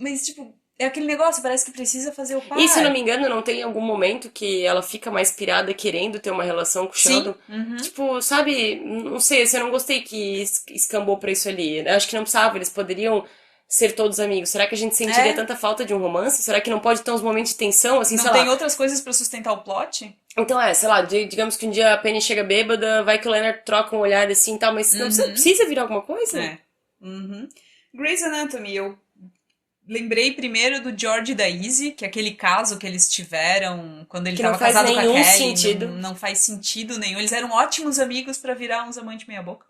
Mas, tipo, é aquele negócio, parece que precisa fazer o E se eu não me par. engano, não tem algum momento que ela fica mais pirada querendo ter uma relação com o Sim. Sheldon? Tipo, sabe, não sei, assim, eu não gostei que escambou pra isso ali. Eu acho que não precisava, eles poderiam ser todos amigos. Será que a gente sentiria É. tanta falta de um romance? Será que não pode ter uns momentos de tensão, assim, Não sei tem lá? outras coisas pra sustentar o plot? Então sei lá, digamos que um dia a Penny chega bêbada, vai que o Leonard troca um olhar assim e tal, mas não precisa virar alguma coisa? É. Uhum. Grey's Anatomy, eu lembrei primeiro do George e da Izzy, que é aquele caso que eles tiveram quando ele Que não tava faz casado com a nenhum Kelly, sentido. não faz sentido nenhum. Eles eram ótimos amigos pra virar uns amantes meia boca,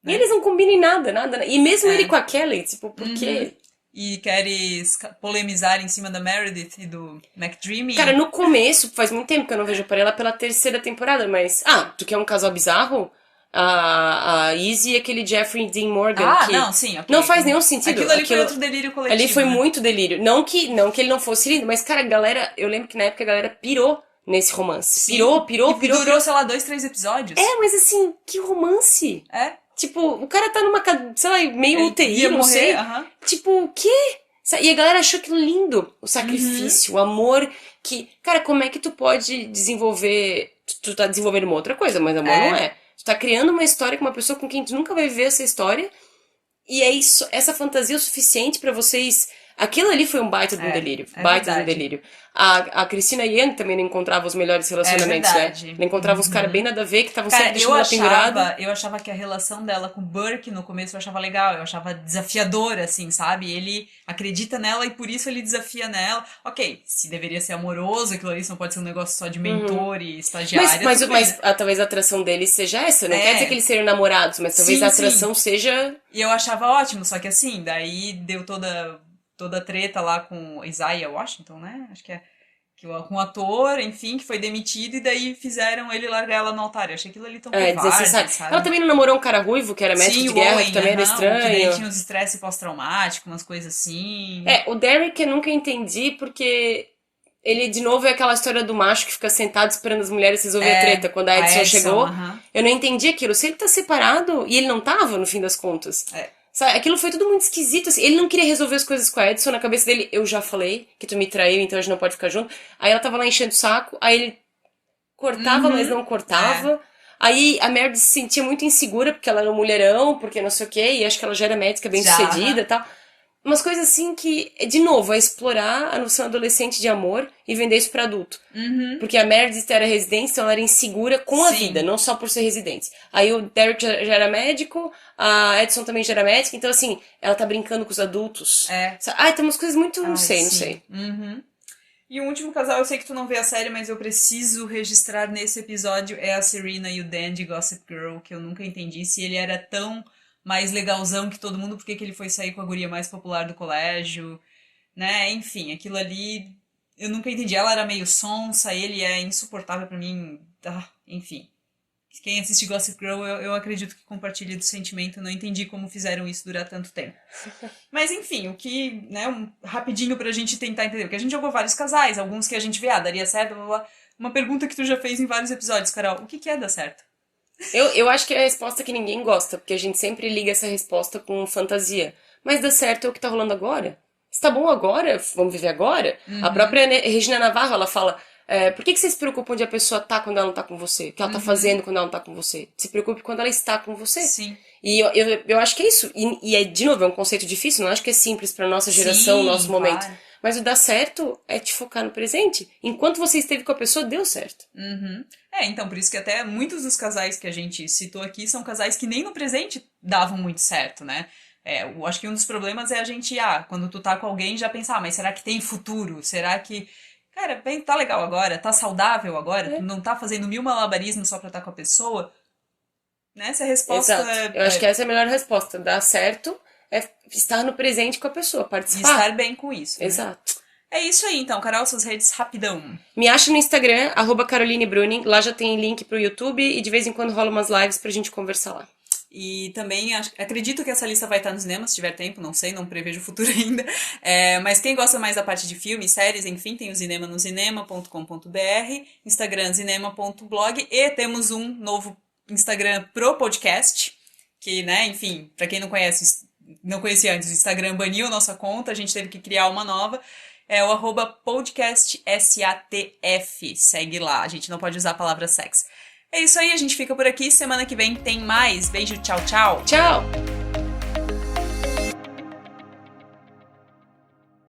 E né? eles não combinam em nada, nada. E mesmo ele É. com a Kelly, tipo, por quê? E querem polemizar em cima da Meredith e do Cara, McDreamy. no começo, faz muito tempo que eu não vejo por ela pela terceira temporada, mas. Ah, tu quer um casal bizarro? A Izzy e aquele Jeffrey Dean Morgan, Ah, que não, sim, ok. não faz nenhum sentido. Aquilo ali foi outro delírio Ali coletivo, foi né? muito delírio. Não que ele não fosse lindo, mas, cara, a galera. Eu lembro que na época a galera pirou nesse romance. Sim. E durou, Pirou. sei lá, 2, 3 episódios. Mas assim, que romance? É. Tipo, o cara tá numa, sei lá, meio Ele UTI, ia não morrer, sei. aham. Tipo, o quê? E a galera achou aquilo lindo. O sacrifício, o amor que... Cara, como é que tu pode desenvolver... Tu tá desenvolvendo uma outra coisa, mas amor não É. é. Tu tá criando uma história com uma pessoa com quem tu nunca vai viver essa história. E é isso, essa fantasia é o suficiente pra vocês... Aquilo ali foi um baita de um delírio. É Baita de um verdade. delírio. A Christina Yang também não encontrava os melhores relacionamentos, né? verdade. Ela encontrava os caras bem nada a ver, que estavam sempre Cara, deixando ela pendurada. eu achava que a relação dela com o Burke no começo eu achava legal, eu achava desafiadora, assim, sabe? Ele acredita nela e por isso ele desafia nela. Ok, se deveria ser amoroso, aquilo ali isso não pode ser um negócio só de mentor e estagiária, tudo bem, né? Talvez a atração deles seja essa. Não É. quer dizer que eles sejam namorados, mas talvez Sim, a sim. atração seja. E eu achava ótimo, só que assim, daí deu toda a treta lá com o Isaiah Washington, né? Acho que é. Com o ator, enfim, que foi demitido, e daí fizeram ele largar ela no altar. Eu achei aquilo ali tão covarde, Desnecessário. sabe? Ela também não namorou um cara ruivo, que era mestre Sim, de o guerra, Owen, que também era aham, que daí estranho. tinha uns estresse pós-traumático, umas coisas assim. O Derek eu nunca entendi, porque ele, de novo, é aquela história do macho que fica sentado esperando as mulheres resolver a treta. Quando a Edson chegou, aham. eu não entendi aquilo. Se ele tá separado, e ele não tava, no fim das contas. É. Sabe, aquilo foi tudo muito esquisito, assim. Ele não queria resolver as coisas com a Edson, na cabeça dele, eu já falei que tu me traiu, então a gente não pode ficar junto. Aí ela tava lá enchendo o saco, aí ele cortava, mas não cortava. Aí a Meredith se sentia muito insegura, porque ela era um mulherão, porque não sei o quê, e acho que ela já era médica bem Já, sucedida e aham. tal. Umas coisas assim que, de novo, é explorar a noção adolescente de amor e vender isso pra adulto. Porque a Meredith era residente, então ela era insegura com a Sim. vida, não só por ser residente. Aí o Derek já era médico, a Edson também já era médica, então assim, ela tá brincando com os adultos. É. Ai, tem umas coisas muito, não Ai, sei. sim. E o último casal, eu sei que tu não vê a série, mas eu preciso registrar nesse episódio, é a Serena e o Dan de Gossip Girl, que eu nunca entendi se ele era tão mais legalzão que todo mundo, por que que ele foi sair com a guria mais popular do colégio, né? Enfim, aquilo ali eu nunca entendi. Ela era meio sonsa, ele é insuportável pra mim. Enfim. Quem assiste Gossip Girl, eu acredito que compartilha do sentimento. Eu não entendi como fizeram isso durar tanto tempo. Mas enfim, o que, né, rapidinho pra gente tentar entender. Porque a gente jogou vários casais, alguns que a gente vê, daria certo, blá, blá, blá. Uma pergunta que tu já fez em vários episódios, Carol. O que é dar certo? Eu acho que é a resposta que ninguém gosta, porque a gente sempre liga essa resposta com fantasia. Mas dá certo é o que tá rolando agora. Se tá bom agora, vamos viver agora. A própria Regina Navarro, ela fala, por que você se preocupa onde a pessoa tá quando ela não tá com você? O que ela tá fazendo quando ela não tá com você? Se preocupe quando ela está com você. Sim. E eu acho que é isso. E de novo, é um conceito difícil, não acho que é simples pra nossa geração, Sim, nosso momento. claro. Mas o dar certo é te focar no presente. Enquanto você esteve com a pessoa, deu certo. Então, por isso que até muitos dos casais que a gente citou aqui são casais que nem no presente davam muito certo, né? Eu acho que um dos problemas é a gente, quando tu tá com alguém, já pensar, mas será que tem futuro? Será que, cara, bem, tá legal agora? Tá saudável agora? Tu não tá fazendo mil malabarismos só pra estar com a pessoa? Né? Essa resposta Exato. Eu acho que essa é a melhor resposta. Dar certo é estar no presente com a pessoa, e participar. estar bem com isso, né? Exato. É isso aí, então. Carol, suas redes, rapidão. Me acha no Instagram, @Caroline Bruning. Lá já tem link pro YouTube e de vez em quando rola umas lives pra gente conversar lá. E também acredito que essa lista vai estar no cinema, se tiver tempo, não sei, não prevejo o futuro ainda. Mas quem gosta mais da parte de filmes, séries, enfim, tem o Zinema no zinema.com.br, Instagram zinema.blog e temos um novo Instagram pro podcast, que, né, enfim, pra quem não conhece, não conhecia antes, o Instagram baniu nossa conta, a gente teve que criar uma nova. É o @podcastsatf. Segue lá, a gente não pode usar a palavra sex. É isso aí, a gente fica por aqui. Semana que vem tem mais. Beijo, tchau, tchau. Tchau!